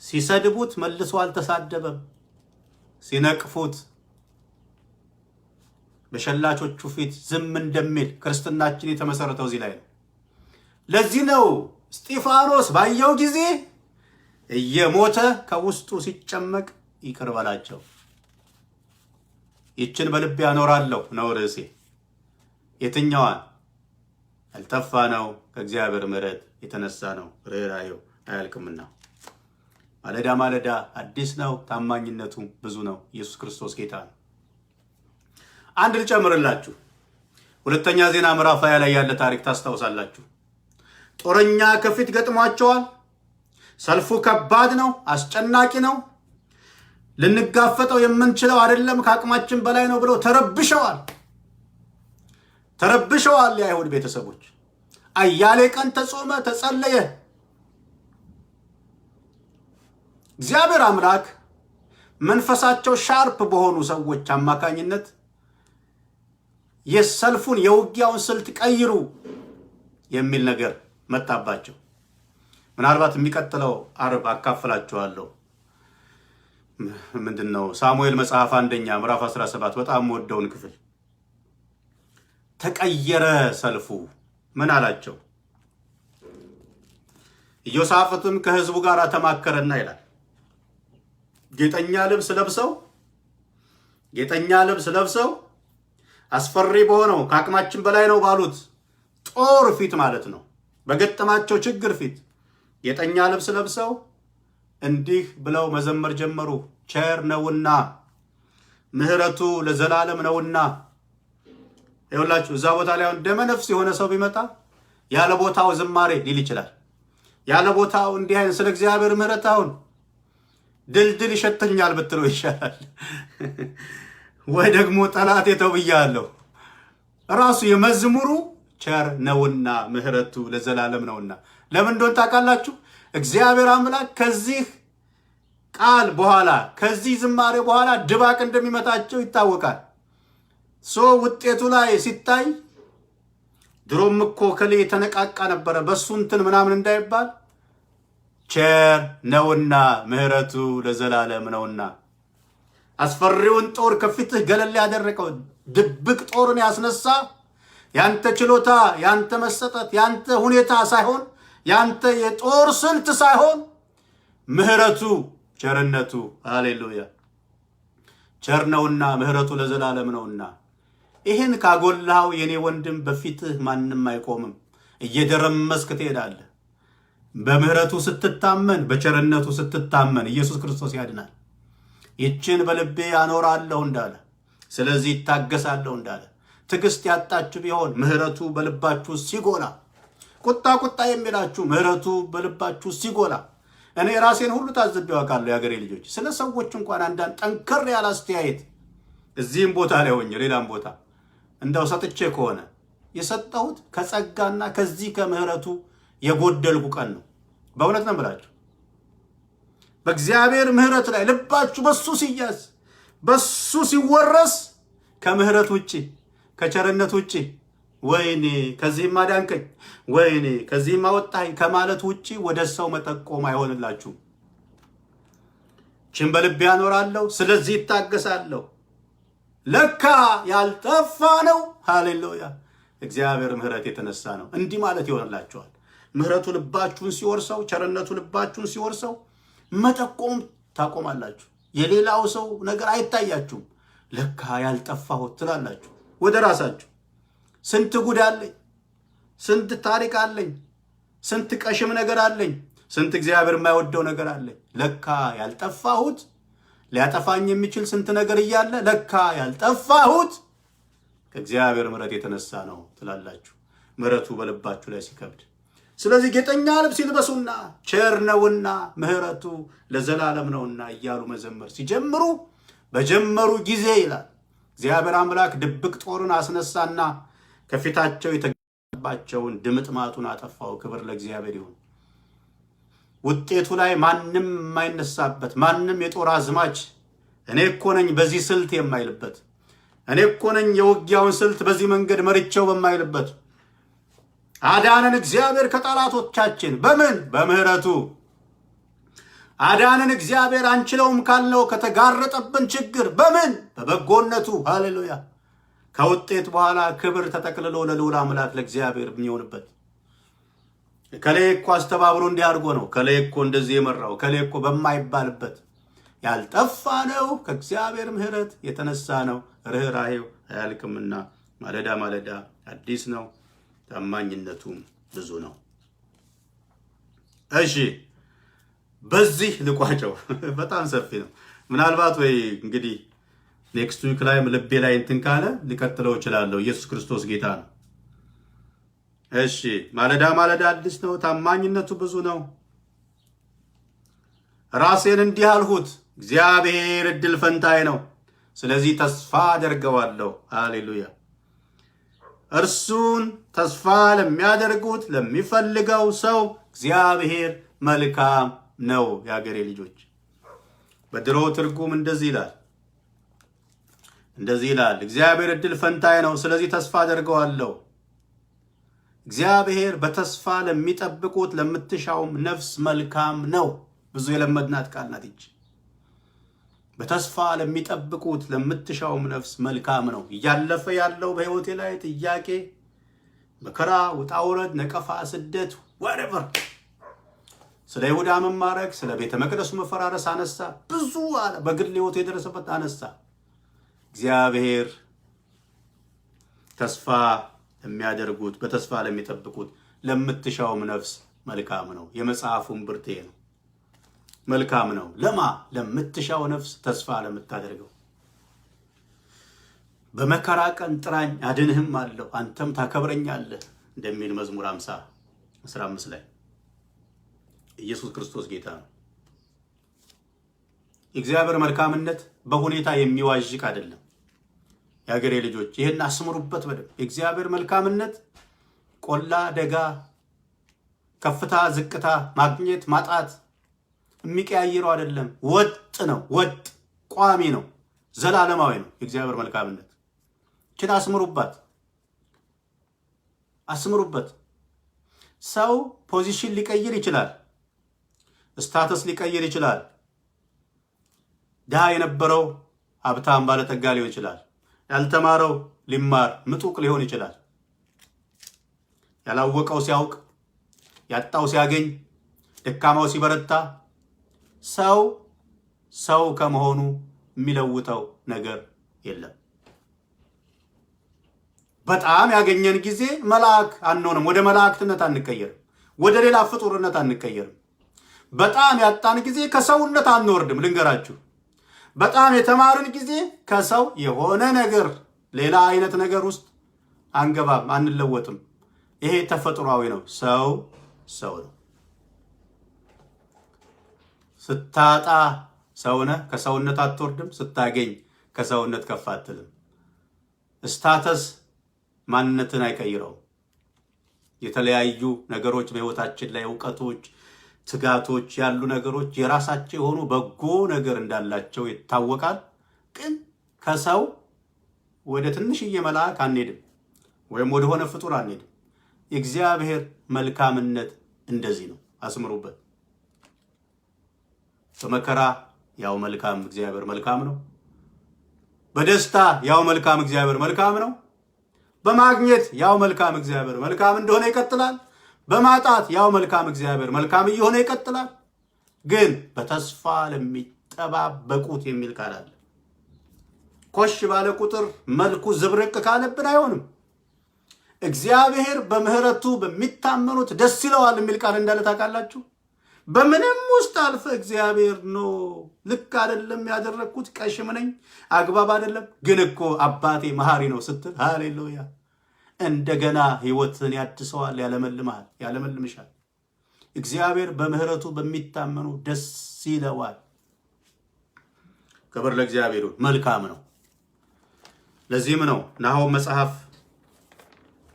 ሲሰድቡት መልሶ አልተሳደበም። ሲነቅፉት በሸላቾቹ ፊት ዝም እንደሚል ክርስትናችን የተመሰረተው እዚህ ላይ ነው። ለዚህ ነው እስጢፋኖስ ባየው ጊዜ እየሞተ ከውስጡ ሲጨመቅ ይቅር በላቸው። ይችን በልቤ ያኖራለሁ ነው ርዕሴ። የትኛዋን? ያልጠፋ ነው ከእግዚአብሔር ምሕረት የተነሳ ነው፣ ርኅራኄው አያልቅምና። ማለዳ ማለዳ አዲስ ነው፣ ታማኝነቱ ብዙ ነው። ኢየሱስ ክርስቶስ ጌታ ነው። አንድ ልጨምርላችሁ። ሁለተኛ ዜና ምዕራፍ 20 ላይ ያለ ታሪክ ታስታውሳላችሁ። ጦረኛ ከፊት ገጥሟቸዋል። ሰልፉ ከባድ ነው፣ አስጨናቂ ነው። ልንጋፈጠው የምንችለው አይደለም፣ ከአቅማችን በላይ ነው ብለው ተረብሸዋል። የአይሁድ ቤተሰቦች አያሌ ቀን ተጾመ፣ ተጸለየ። እግዚአብሔር አምላክ መንፈሳቸው ሻርፕ በሆኑ ሰዎች አማካኝነት የሰልፉን የውጊያውን ስልት ቀይሩ የሚል ነገር መጣባቸው። ምናልባት የሚቀጥለው አርብ አካፍላችኋለሁ። ምንድነው ሳሙኤል መጽሐፍ 1 ምዕራፍ 17 በጣም ወደውን ክፍል ተቀየረ ሰልፉ። ምን አላቸው? ኢዮሳፍጥም ከህዝቡ ጋር ተማከረና ይላል ጌጠኛ ልብስ ለብሰው አስፈሪ በሆነው ከአቅማችን በላይ ነው ባሉት ጦር ፊት ማለት ነው፣ በገጠማቸው ችግር ፊት ጌጠኛ ልብስ ለብሰው እንዲህ ብለው መዘመር ጀመሩ። ቸር ነውና ምህረቱ ለዘላለም ነውና። ይኸውላችሁ እዛ ቦታ ላይ ደመ ነፍስ የሆነ ሰው ቢመጣ ያለ ቦታው ዝማሬ ሊል ይችላል። ያለ ቦታው እንዲህ አይነት ስለ እግዚአብሔር ምህረት አሁን ድልድል ይሸተኛል ብትለው ይሻላል። ወይ ደግሞ ጠላቴ ተብያለሁ። ራሱ የመዝሙሩ ቸር ነውና ምህረቱ ለዘላለም ነውና። ለምን እንደሆነ ታውቃላችሁ? እግዚአብሔር አምላክ ከዚህ ቃል በኋላ ከዚህ ዝማሬ በኋላ ድባቅ እንደሚመታቸው ይታወቃል። ውጤቱ ላይ ሲታይ ድሮም እኮ ከሌ ተነቃቃ ነበረ በሱ እንትን ምናምን እንዳይባል ቸር ነውና ምህረቱ ለዘላለም ነውና። አስፈሪውን ጦር ከፊትህ ገለል ያደረቀው ድብቅ ጦርን ያስነሳ ያንተ ችሎታ፣ ያንተ መሰጠት፣ ያንተ ሁኔታ ሳይሆን ያንተ የጦር ስልት ሳይሆን ምህረቱ፣ ቸርነቱ ሃሌሉያ ቸር ነውና ምህረቱ ለዘላለም ነውና። ይህን ካጎላው የኔ ወንድም በፊትህ ማንም አይቆምም። እየደረመስክ ትሄዳለህ። በምህረቱ ስትታመን፣ በቸርነቱ ስትታመን ኢየሱስ ክርስቶስ ያድናል። ይችን በልቤ አኖራለሁ እንዳለ፣ ስለዚህ ይታገሳለሁ እንዳለ፣ ትዕግስት ያጣችሁ ቢሆን ምህረቱ በልባችሁ ሲጎላ፣ ቁጣ የሚላችሁ ምህረቱ በልባችሁ ሲጎላ፣ እኔ ራሴን ሁሉ ታዝቤ አውቃለሁ። የአገሬ ልጆች ስለ ሰዎች እንኳን አንዳንድ ጠንከር ያለ አስተያየት እዚህም ቦታ ላይ ሆኜ ሌላም ቦታ እንደው ሰጥቼ ከሆነ የሰጠሁት ከጸጋና ከዚህ ከምህረቱ የጎደልኩ ቀን ነው። በእውነት ነው ብላችሁ በእግዚአብሔር ምህረት ላይ ልባችሁ በሱ ሲያዝ በሱ ሲወረስ ከምህረት ውጪ ከቸርነት ውጪ ወይኔ ከዚህም አዳንከኝ ወይኔ ከዚህም አወጣኝ ከማለት ውጪ ወደ ሰው መጠቆም አይሆንላችሁም። ችን በልቤ አኖራለሁ፣ ስለዚህ ይታገሳለሁ። ለካ ያልጠፋ ነው። ሃሌሉያ እግዚአብሔር ምህረት የተነሳ ነው። እንዲህ ማለት ይሆንላችኋል። ምህረቱ ልባችሁን ሲወርሰው፣ ቸርነቱ ልባችሁን ሲወርሰው መጠቆም ታቆማላችሁ። የሌላው ሰው ነገር አይታያችሁም። ለካ ያልጠፋሁት ትላላችሁ ወደ ራሳችሁ። ስንት ጉድ አለኝ፣ ስንት ታሪክ አለኝ፣ ስንት ቀሽም ነገር አለኝ፣ ስንት እግዚአብሔር የማይወደው ነገር አለኝ። ለካ ያልጠፋሁት ሊያጠፋኝ የሚችል ስንት ነገር እያለ ለካ ያልጠፋሁት ከእግዚአብሔር ምህረት የተነሳ ነው ትላላችሁ፣ ምህረቱ በልባችሁ ላይ ሲከብድ። ስለዚህ ጌጠኛ ልብስ ይልበሱና ቸር ነውና ምህረቱ ለዘላለም ነውና እያሉ መዘመር ሲጀምሩ በጀመሩ ጊዜ ይላል እግዚአብሔር አምላክ ድብቅ ጦርን አስነሳና ከፊታቸው የተገባቸውን ድምጥማጡን አጠፋው። ክብር ለእግዚአብሔር ይሁን። ውጤቱ ላይ ማንም የማይነሳበት፣ ማንም የጦር አዝማች እኔ እኮ ነኝ በዚህ ስልት የማይልበት፣ እኔ እኮ ነኝ የውጊያውን ስልት በዚህ መንገድ መርቸው በማይልበት አዳነን እግዚአብሔር ከጠላቶቻችን። በምን? በምህረቱ አዳነን እግዚአብሔር አንችለውም ካልነው ከተጋረጠብን ችግር። በምን? በበጎነቱ። ሃሌሉያ ከውጤት በኋላ ክብር ተጠቅልሎ ለልዑል አምላክ ለእግዚአብሔር የሚሆንበት። ከላይ እኮ አስተባብሮ እንዲህ አድርጎ ነው፣ ከላይ እኮ እንደዚህ የመራው፣ ከላይ እኮ በማይባልበት ያልጠፋ ነው ከእግዚአብሔር ምህረት የተነሳ ነው። ርኅራኄው አያልቅምና ማለዳ ማለዳ አዲስ ነው፣ ታማኝነቱም ብዙ ነው። እሺ በዚህ ልቋጨው። በጣም ሰፊ ነው። ምናልባት ወይ እንግዲህ ኔክስት ዊክ ላይ ልቤ ላይ እንትን ካለ ሊቀጥለው እችላለሁ። ኢየሱስ ክርስቶስ ጌታ ነው። እሺ ማለዳ ማለዳ አዲስ ነው፣ ታማኝነቱ ብዙ ነው። ራሴን እንዲህ አልሁት፣ እግዚአብሔር እድል ፈንታዬ ነው፣ ስለዚህ ተስፋ አደርገዋለሁ። ሃሌሉያ እርሱን ተስፋ ለሚያደርጉት ለሚፈልገው ሰው እግዚአብሔር መልካም ነው። የአገሬ ልጆች በድሮ ትርጉም እንደዚህ ይላል እግዚአብሔር እድል ፈንታዬ ነው፣ ስለዚህ ተስፋ አደርገዋለሁ። እግዚአብሔር በተስፋ ለሚጠብቁት ለምትሻውም ነፍስ መልካም ነው። ብዙ የለመድናት ቃል ናት ይች። በተስፋ ለሚጠብቁት ለምትሻውም ነፍስ መልካም ነው። እያለፈ ያለው በህይወቴ ላይ ጥያቄ፣ መከራ፣ ውጣ ውረድ፣ ነቀፋ፣ ስደት whatever ስለ ይሁዳ መማረክ፣ ስለ ቤተ መቅደሱ መፈራረስ አነሳ። ብዙ በግል ህይወቱ የደረሰበት አነሳ። እግዚአብሔር ተስፋ ለሚያደርጉት በተስፋ ለሚጠብቁት ለምትሻውም ነፍስ መልካም ነው። የመጽሐፉን ብርቴ ነው። መልካም ነው ለማ ለምትሻው ነፍስ ተስፋ ለምታደርገው። በመከራ ቀን ጥራኝ አድንህም አለው አንተም ታከብረኛለህ እንደሚል መዝሙር 50:15 ላይ ኢየሱስ ክርስቶስ ጌታ ነው። የእግዚአብሔር መልካምነት በሁኔታ የሚዋዥቅ አይደለም። የሀገሬ ልጆች ይሄን አስምሩበት በደንብ። የእግዚአብሔር መልካምነት ቆላ ደጋ፣ ከፍታ ዝቅታ፣ ማግኘት ማጣት የሚቀያየረው አይደለም። ወጥ ነው። ወጥ ቋሚ ነው። ዘላለማዊ ነው የእግዚአብሔር መልካምነት። ችን አስምሩበት። ሰው ፖዚሽን ሊቀይር ይችላል። ስታተስ ሊቀይር ይችላል። ድሃ የነበረው ሀብታም ባለጠጋ ሊሆን ይችላል። ያልተማረው ሊማር ምጡቅ ሊሆን ይችላል። ያላወቀው ሲያውቅ፣ ያጣው ሲያገኝ፣ ደካማው ሲበረታ፣ ሰው ከመሆኑ የሚለውጠው ነገር የለም። በጣም ያገኘን ጊዜ መልአክ አንሆንም። ወደ መላእክትነት አንቀየርም። ወደ ሌላ ፍጡርነት አንቀየርም። በጣም ያጣን ጊዜ ከሰውነት አንወርድም። ልንገራችሁ፣ በጣም የተማርን ጊዜ ከሰው የሆነ ነገር ሌላ አይነት ነገር ውስጥ አንገባም፣ አንለወጥም። ይሄ ተፈጥሯዊ ነው። ሰው ነው። ስታጣ ሰውነህ ከሰውነት አትወርድም። ስታገኝ ከሰውነት ከፍ አትልም። ስታተስ ማንነትን አይቀይረውም። የተለያዩ ነገሮች በህይወታችን ላይ እውቀቶች፣ ትጋቶች ያሉ ነገሮች የራሳቸው የሆኑ በጎ ነገር እንዳላቸው ይታወቃል። ግን ከሰው ወደ ትንሽዬ መልአክ አንሄድም፣ ወይም ወደ ሆነ ፍጡር አንሄድም። የእግዚአብሔር መልካምነት እንደዚህ ነው። አስምሩበት። በመከራ ያው መልካም እግዚአብሔር መልካም ነው። በደስታ ያው መልካም እግዚአብሔር መልካም ነው። በማግኘት ያው መልካም እግዚአብሔር መልካም እንደሆነ ይቀጥላል። በማጣት ያው መልካም እግዚአብሔር መልካም እየሆነ ይቀጥላል። ግን በተስፋ ለሚጠባበቁት የሚል ቃል አለ። ኮሽ ባለ ቁጥር መልኩ ዝብርቅ ካለብን አይሆንም። እግዚአብሔር በምህረቱ በሚታመኑት ደስ ይለዋል የሚል ቃል እንዳለ ታውቃላችሁ። በምንም ውስጥ አልፈ እግዚአብሔር ነው ልክ አይደለም ያደረግኩት፣ ቀሽም ነኝ፣ አግባብ አይደለም፣ ግን እኮ አባቴ መሐሪ ነው ስትል ሃሌሉያ፣ እንደገና ህይወትን ያድሰዋል፣ ያለመልምሻል። እግዚአብሔር በምህረቱ በሚታመኑ ደስ ይለዋል። ክብር ለእግዚአብሔር። መልካም ነው። ለዚህም ነው ናሆም መጽሐፍ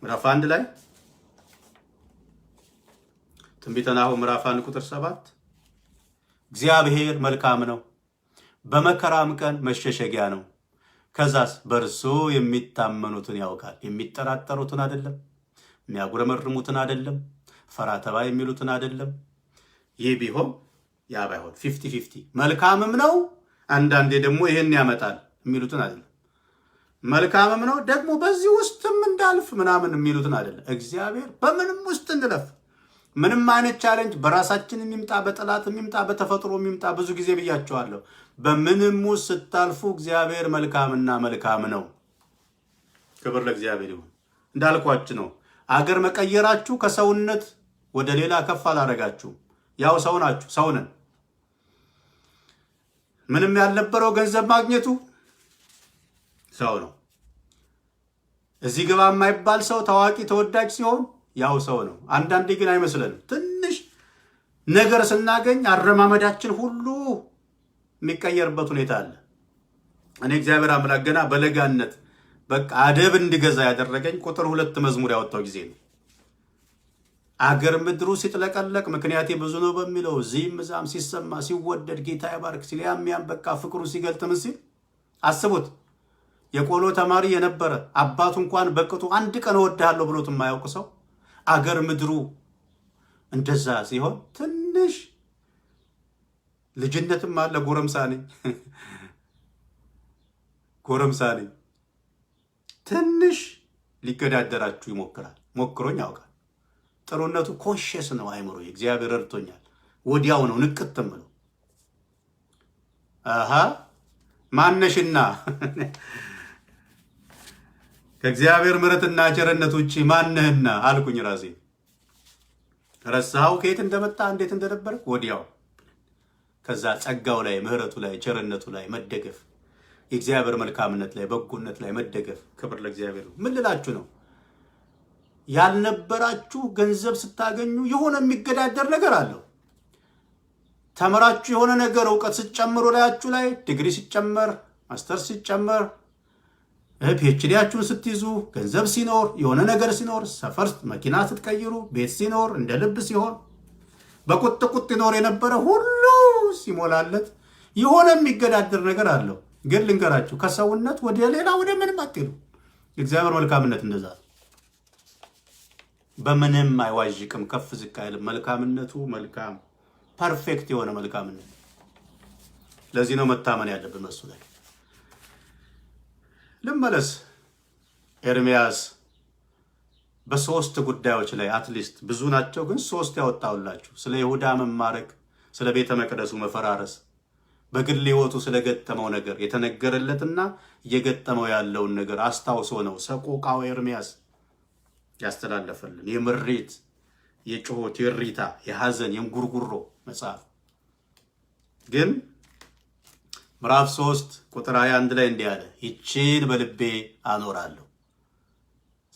ምዕራፍ 1 ላይ ትንቢተ ናሆም ምዕራፍ 1 ቁጥር 7 እግዚአብሔር መልካም ነው፣ በመከራም ቀን መሸሸጊያ ነው። ከዛስ በእርሱ የሚታመኑትን ያውቃል። የሚጠራጠሩትን አይደለም፣ የሚያጉረመርሙትን አይደለም፣ ፈራ ተባ የሚሉትን አይደለም። ይህ ቢሆን ያ ባይሆን 50-50 መልካምም ነው አንዳንዴ ደግሞ ይሄን ያመጣል የሚሉትን አይደለም። መልካምም ነው ደግሞ በዚህ ውስጥም እንዳልፍ ምናምን የሚሉትን አይደለም። እግዚአብሔር በምንም ውስጥ እንለፍ፣ ምንም አይነት ቻሌንጅ በራሳችን የሚምጣ በጠላት የሚምጣ በተፈጥሮ የሚምጣ ብዙ ጊዜ ብያቸዋለሁ። በምንም ውስጥ ስታልፉ እግዚአብሔር መልካምና መልካም ነው። ክብር ለእግዚአብሔር ይሁን። እንዳልኳችሁ ነው። አገር መቀየራችሁ ከሰውነት ወደ ሌላ ከፍ አላረጋችሁም። ያው ሰው ናችሁ፣ ሰው ነን። ምንም ያልነበረው ገንዘብ ማግኘቱ ሰው ነው። እዚህ ግባ የማይባል ሰው ታዋቂ ተወዳጅ ሲሆን ያው ሰው ነው። አንዳንዴ ግን አይመስለንም። ትንሽ ነገር ስናገኝ አረማመዳችን ሁሉ የሚቀየርበት ሁኔታ አለ። እኔ እግዚአብሔር አምላክ ገና በለጋነት በቃ አደብ እንድገዛ ያደረገኝ ቁጥር 2 መዝሙር ያወጣው ጊዜ ነው። አገር ምድሩ ሲጥለቀለቅ ምክንያቴ ብዙ ነው በሚለው እዚህም እዛም ሲሰማ ሲወደድ ጌታ ይባርክ ሲል ያም በቃ ፍቅሩ ሲገልጥ ምን ሲል አስቡት። የቆሎ ተማሪ የነበረ አባቱ እንኳን በቅጡ አንድ ቀን እወድሃለሁ ብሎት የማያውቅ ሰው አገር ምድሩ እንደዛ ሲሆን ትንሽ ልጅነትም አለ። ጎረምሳ ነኝ ትንሽ ሊገዳደራችሁ ይሞክራል። ሞክሮኝ ያውቃል። ጥሩነቱ ኮንሽስ ነው። አይምሮ እግዚአብሔር ረድቶኛል። ወዲያው ነው ንቅትም ነው። ማነሽና ከእግዚአብሔር ምሕረትና ቸርነት ውጭ ማነህና አልኩኝ ራሴ። ረሳኸው ከየት እንደመጣ እንዴት እንደነበር ወዲያው። ከዛ ጸጋው ላይ ምሕረቱ ላይ ቸርነቱ ላይ መደገፍ፣ የእግዚአብሔር መልካምነት ላይ በጎነት ላይ መደገፍ። ክብር ለእግዚአብሔር ነው። ምን ልላችሁ ነው? ያልነበራችሁ ገንዘብ ስታገኙ የሆነ የሚገዳደር ነገር አለው። ተመራችሁ የሆነ ነገር እውቀት ስትጨምሩ ላያችሁ ላይ ዲግሪ ሲጨመር ማስተርስ ሲጨመር ፒኤችዲያችሁን ስትይዙ ገንዘብ ሲኖር የሆነ ነገር ሲኖር ሰፈር መኪና ስትቀይሩ ቤት ሲኖር እንደ ልብ ሲሆን በቁጥቁጥ ይኖር የነበረ ሁሉ ሲሞላለት የሆነ የሚገዳደር ነገር አለው። ግን ልንገራችሁ ከሰውነት ወደ ሌላ ወደ ምንም አትሄዱ። የእግዚአብሔር መልካምነት እንደዛ በምንም አይዋዥቅም፣ ከፍ ዝቅ አይልም። መልካምነቱ መልካም ፐርፌክት የሆነ መልካምነት። ለዚህ ነው መታመን ያለብን እሱ ላይ። ልመለስ። ኤርምያስ በሶስት ጉዳዮች ላይ አትሊስት ብዙ ናቸው ግን ሶስት ያወጣውላችሁ። ስለ ይሁዳ መማረክ፣ ስለ ቤተ መቅደሱ መፈራረስ፣ በግል ሕይወቱ ስለገጠመው ነገር የተነገረለትና እየገጠመው ያለውን ነገር አስታውሶ ነው ሰቆቃው ኤርምያስ ያስተላለፈልን። የምሬት፣ የጩኸት፣ የሪታ፣ የሐዘን፣ የእንጉርጉሮ መጽሐፍ ግን ምዕራፍ 3 ቁጥር 21 ላይ እንዲህ አለ፣ ይችን በልቤ አኖራለሁ፣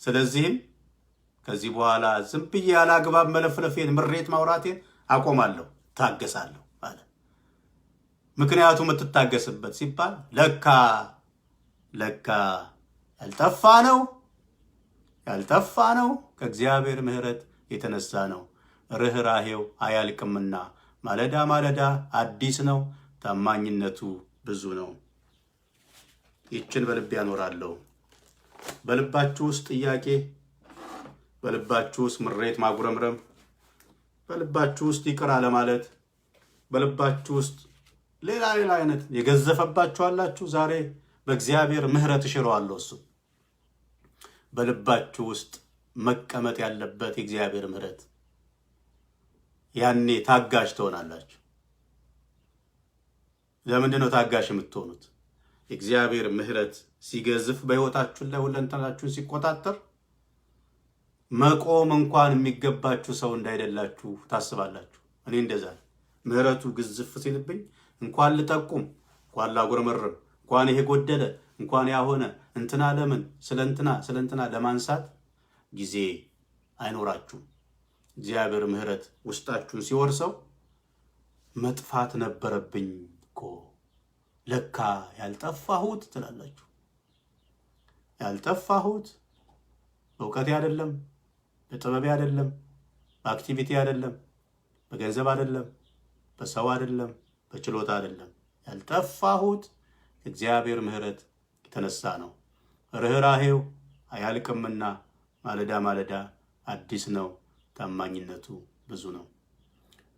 ስለዚህም ከዚህ በኋላ ዝም ብዬ ያላግባብ መለፍለፌን ምሬት ማውራቴን አቆማለሁ፣ ታገሳለሁ አለ። ምክንያቱ የምትታገስበት ሲባል ለካ ያልጠፋ ነው ከእግዚአብሔር ምሕረት የተነሳ ነው። ርኅራሄው አያልቅምና ማለዳ ማለዳ አዲስ ነው፣ ታማኝነቱ ብዙ ነው። ይችን በልቤ ያኖራለሁ። በልባችሁ ውስጥ ጥያቄ፣ በልባችሁ ውስጥ ምሬት ማጉረምረም፣ በልባችሁ ውስጥ ይቅር አለማለት፣ በልባችሁ ውስጥ ሌላ አይነት የገዘፈባችሁ አላችሁ። ዛሬ በእግዚአብሔር ምሕረት እሽረዋለሁ። እሱ በልባችሁ ውስጥ መቀመጥ ያለበት የእግዚአብሔር ምሕረት። ያኔ ታጋሽ ትሆናላችሁ። ለምንድን ነው ታጋሽ የምትሆኑት? የእግዚአብሔር ምሕረት ሲገዝፍ በሕይወታችሁ ላይ ሁለንተናችሁን ሲቆጣጠር መቆም እንኳን የሚገባችሁ ሰው እንዳይደላችሁ ታስባላችሁ። እኔ እንደዛ ምሕረቱ ግዝፍ ሲልብኝ እንኳን ልጠቁም፣ እንኳን ላጉረመርም፣ እንኳን ይሄ ጎደለ፣ እንኳን ያሆነ እንትና ለምን ስለ እንትና ለማንሳት ጊዜ አይኖራችሁም። እግዚአብሔር ምሕረት ውስጣችሁን ሲወርሰው መጥፋት ነበረብኝ እኮ ለካ ያልጠፋሁት ትላላችሁ። ያልጠፋሁት በእውቀቴ አይደለም፣ በጥበቤ አይደለም፣ በአክቲቪቲ አይደለም፣ በገንዘብ አይደለም፣ በሰው አይደለም፣ በችሎታ አይደለም። ያልጠፋሁት እግዚአብሔር ምሕረት የተነሳ ነው። ርኅራሄው አያልቅምና ማለዳ ማለዳ አዲስ ነው፣ ታማኝነቱ ብዙ ነው።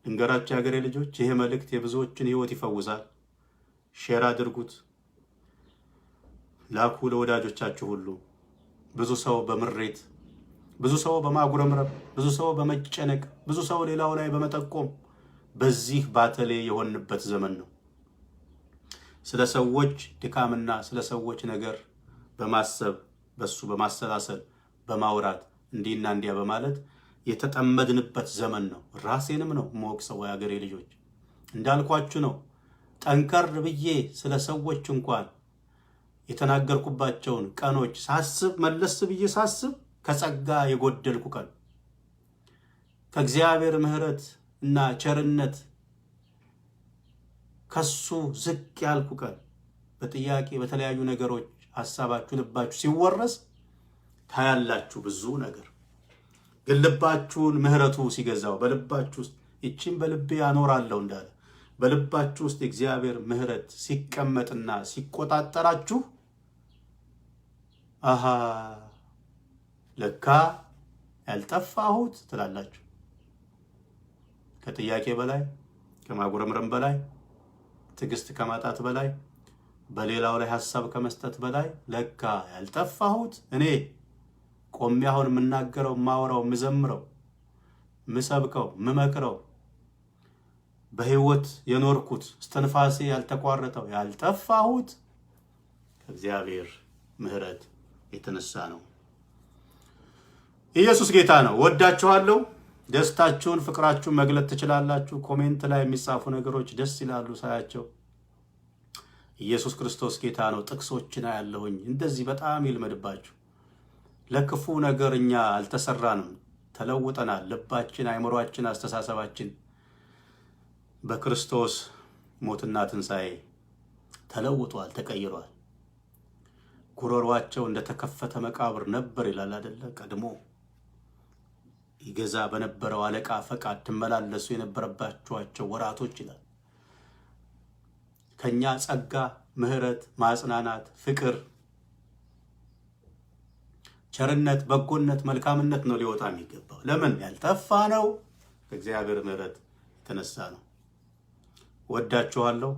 ልንገራችሁ የሀገሬ ልጆች፣ ይሄ መልእክት የብዙዎችን ሕይወት ይፈውሳል። ሼር አድርጉት፣ ላኩ ለወዳጆቻችሁ ሁሉ። ብዙ ሰው በምሬት፣ ብዙ ሰው በማጉረምረም፣ ብዙ ሰው በመጨነቅ፣ ብዙ ሰው ሌላው ላይ በመጠቆም በዚህ ባተሌ የሆንበት ዘመን ነው። ስለ ሰዎች ድካምና ስለ ሰዎች ነገር በማሰብ በሱ በማሰላሰል በማውራት እንዲህና እንዲያ በማለት የተጠመድንበት ዘመን ነው። ራሴንም ነው የምወቅሰው የሀገሬ ልጆች። እንዳልኳችሁ ነው። ጠንከር ብዬ ስለ ሰዎች እንኳን የተናገርኩባቸውን ቀኖች ሳስብ፣ መለስ ብዬ ሳስብ ከጸጋ የጎደልኩ ቀን፣ ከእግዚአብሔር ምሕረት እና ቸርነት ከሱ ዝቅ ያልኩ ቀን፣ በጥያቄ በተለያዩ ነገሮች ሐሳባችሁ ልባችሁ ሲወረስ ታያላችሁ ብዙ ነገር። ግን ልባችሁን ምህረቱ ሲገዛው በልባችሁ ውስጥ ይቺን በልቤ አኖራለሁ እንዳለ በልባችሁ ውስጥ እግዚአብሔር ምህረት ሲቀመጥና ሲቆጣጠራችሁ አሃ ለካ ያልጠፋሁት ትላላችሁ። ከጥያቄ በላይ ከማጉረምረም በላይ ትዕግስት ከማጣት በላይ በሌላው ላይ ሐሳብ ከመስጠት በላይ ለካ ያልጠፋሁት እኔ ቆሜ አሁን የምናገረው ማወራው ምዘምረው ምሰብከው ምመክረው በህይወት የኖርኩት እስትንፋሴ ያልተቋረጠው ያልጠፋሁት ከእግዚአብሔር ምህረት የተነሳ ነው። ኢየሱስ ጌታ ነው። ወዳችኋለሁ። ደስታችሁን ፍቅራችሁን መግለጥ ትችላላችሁ። ኮሜንት ላይ የሚጻፉ ነገሮች ደስ ይላሉ ሳያቸው። ኢየሱስ ክርስቶስ ጌታ ነው። ጥቅሶችን ያለሁኝ እንደዚህ በጣም ይልመድባችሁ። ለክፉ ነገር እኛ አልተሰራንም፣ ተለውጠናል። ልባችን፣ አይምሮአችን፣ አስተሳሰባችን በክርስቶስ ሞትና ትንሣኤ ተለውጧል፣ ተቀይሯል። ጉሮሯቸው እንደተከፈተ መቃብር ነበር ይላል አይደለ? ቀድሞ ይገዛ በነበረው አለቃ ፈቃድ ትመላለሱ የነበረባችኋቸው ወራቶች ይላል። ከኛ ጸጋ፣ ምህረት፣ ማጽናናት፣ ፍቅር፣ ቸርነት፣ በጎነት፣ መልካምነት ነው ሊወጣ የሚገባው። ለምን? ያልጠፋ ነው ከእግዚአብሔር ምህረት የተነሳ ነው። ወዳችኋለሁ።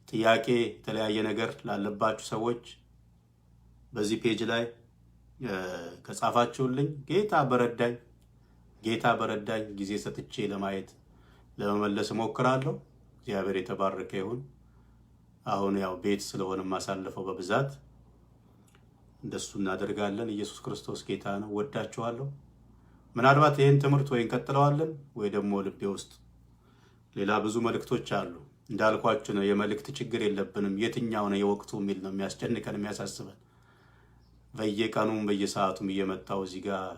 ጥያቄ፣ የተለያየ ነገር ላለባችሁ ሰዎች በዚህ ፔጅ ላይ ከጻፋችሁልኝ ጌታ በረዳኝ ጊዜ ሰጥቼ ለማየት ለመመለስ እሞክራለሁ። እግዚአብሔር የተባረከ ይሁን። አሁን ያው ቤት ስለሆነ ማሳለፈው በብዛት እንደሱ እናደርጋለን። ኢየሱስ ክርስቶስ ጌታ ነው። ወዳችኋለሁ። ምናልባት ይህን ትምህርት ወይ እንቀጥለዋለን ወይ ደግሞ ልቤ ውስጥ ሌላ ብዙ መልእክቶች አሉ። እንዳልኳችሁ ነው፣ የመልእክት ችግር የለብንም። የትኛው ነው የወቅቱ የሚል ነው የሚያስጨንቀን የሚያሳስበን። በየቀኑም በየሰዓቱም እየመጣው እዚህ ጋር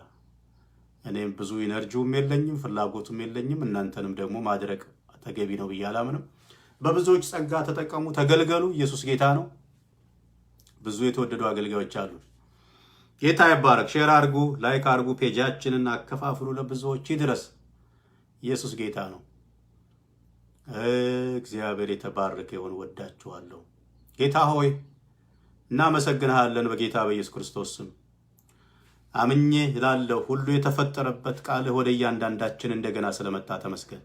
እኔም ብዙ ኢነርጂውም የለኝም ፍላጎቱም የለኝም። እናንተንም ደግሞ ማድረግ ተገቢ ነው ብዬ አላምንም። በብዙዎች ጸጋ ተጠቀሙ፣ ተገልገሉ። ኢየሱስ ጌታ ነው። ብዙ የተወደዱ አገልጋዮች አሉ። ጌታ ይባረክ። ሼር አድርጉ፣ ላይክ አድርጉ፣ ፔጃችንን አከፋፍሉ፣ ለብዙዎች ይድረስ። ኢየሱስ ጌታ ነው። እግዚአብሔር የተባረከ ይሁን። ወዳችኋለሁ። ጌታ ሆይ እናመሰግንሃለን። በጌታ በኢየሱስ ክርስቶስ ስም አምኜ እላለሁ። ሁሉ የተፈጠረበት ቃልህ ወደ እያንዳንዳችን እንደገና ስለመጣ ተመስገን።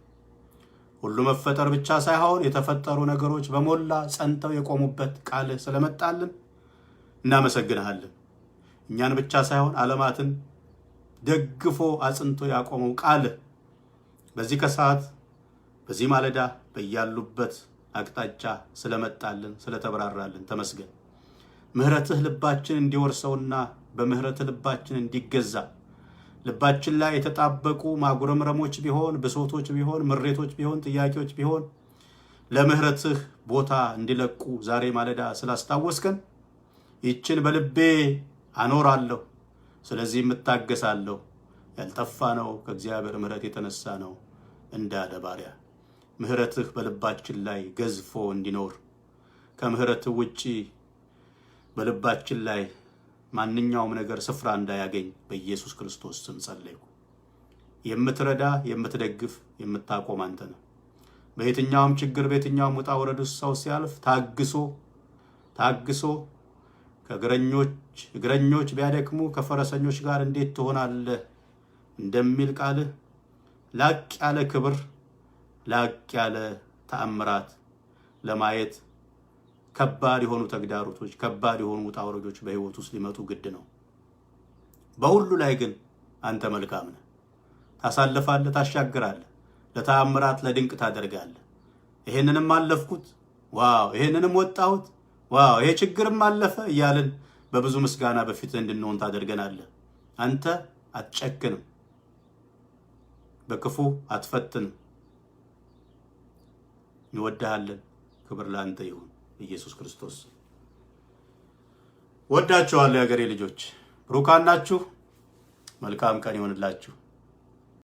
ሁሉ መፈጠር ብቻ ሳይሆን የተፈጠሩ ነገሮች በሞላ ጸንተው የቆሙበት ቃልህ ስለመጣልን እናመሰግንሃለን። እኛን ብቻ ሳይሆን ዓለማትን ደግፎ አጽንቶ ያቆመው ቃልህ በዚህ ከሰዓት በዚህ ማለዳ በያሉበት አቅጣጫ ስለመጣልን ስለተብራራልን ተመስገን። ምህረትህ ልባችን እንዲወርሰውና በምህረትህ ልባችን እንዲገዛ ልባችን ላይ የተጣበቁ ማጉረምረሞች ቢሆን ብሶቶች ቢሆን ምሬቶች ቢሆን ጥያቄዎች ቢሆን ለምህረትህ ቦታ እንዲለቁ ዛሬ ማለዳ ስላስታወስከን ይችን በልቤ አኖራለሁ፣ ስለዚህ እታገሳለሁ። ያልጠፋ ነው ከእግዚአብሔር ምህረት የተነሳ ነው እንዳለ ባሪያ ምህረትህ በልባችን ላይ ገዝፎ እንዲኖር ከምህረትህ ውጪ በልባችን ላይ ማንኛውም ነገር ስፍራ እንዳያገኝ በኢየሱስ ክርስቶስ ስም ጸለይኩ። የምትረዳ የምትደግፍ የምታቆም አንተ ነህ። በየትኛውም ችግር በየትኛውም ውጣ ውረድ ውስጥ ሰው ሲያልፍ ታግሶ እግረኞች ቢያደክሙ ከፈረሰኞች ጋር እንዴት ትሆናለህ እንደሚል ቃልህ ላቅ ያለ ክብር ላቅ ያለ ተአምራት ለማየት ከባድ የሆኑ ተግዳሮቶች ከባድ የሆኑ ውጣ ውረዶች በህይወት ውስጥ ሊመጡ ግድ ነው። በሁሉ ላይ ግን አንተ መልካም ነህ። ታሳልፋለህ፣ ታሻግራለህ፣ ለተአምራት ለድንቅ ታደርጋለህ። ይሄንንም አለፍኩት፣ ዋው ይሄንንም ወጣሁት፣ ዋው ይሄ ችግርም አለፈ እያልን በብዙ ምስጋና በፊት እንድንሆን ታደርገናለህ። አንተ አትጨክንም፣ በክፉ አትፈትንም። እንወድሃለን። ክብር ለአንተ ይሁን ኢየሱስ ክርስቶስ። ወዳችኋለሁ የሀገሬ ልጆች። ብሩካን ናችሁ። መልካም ቀን ይሆንላችሁ።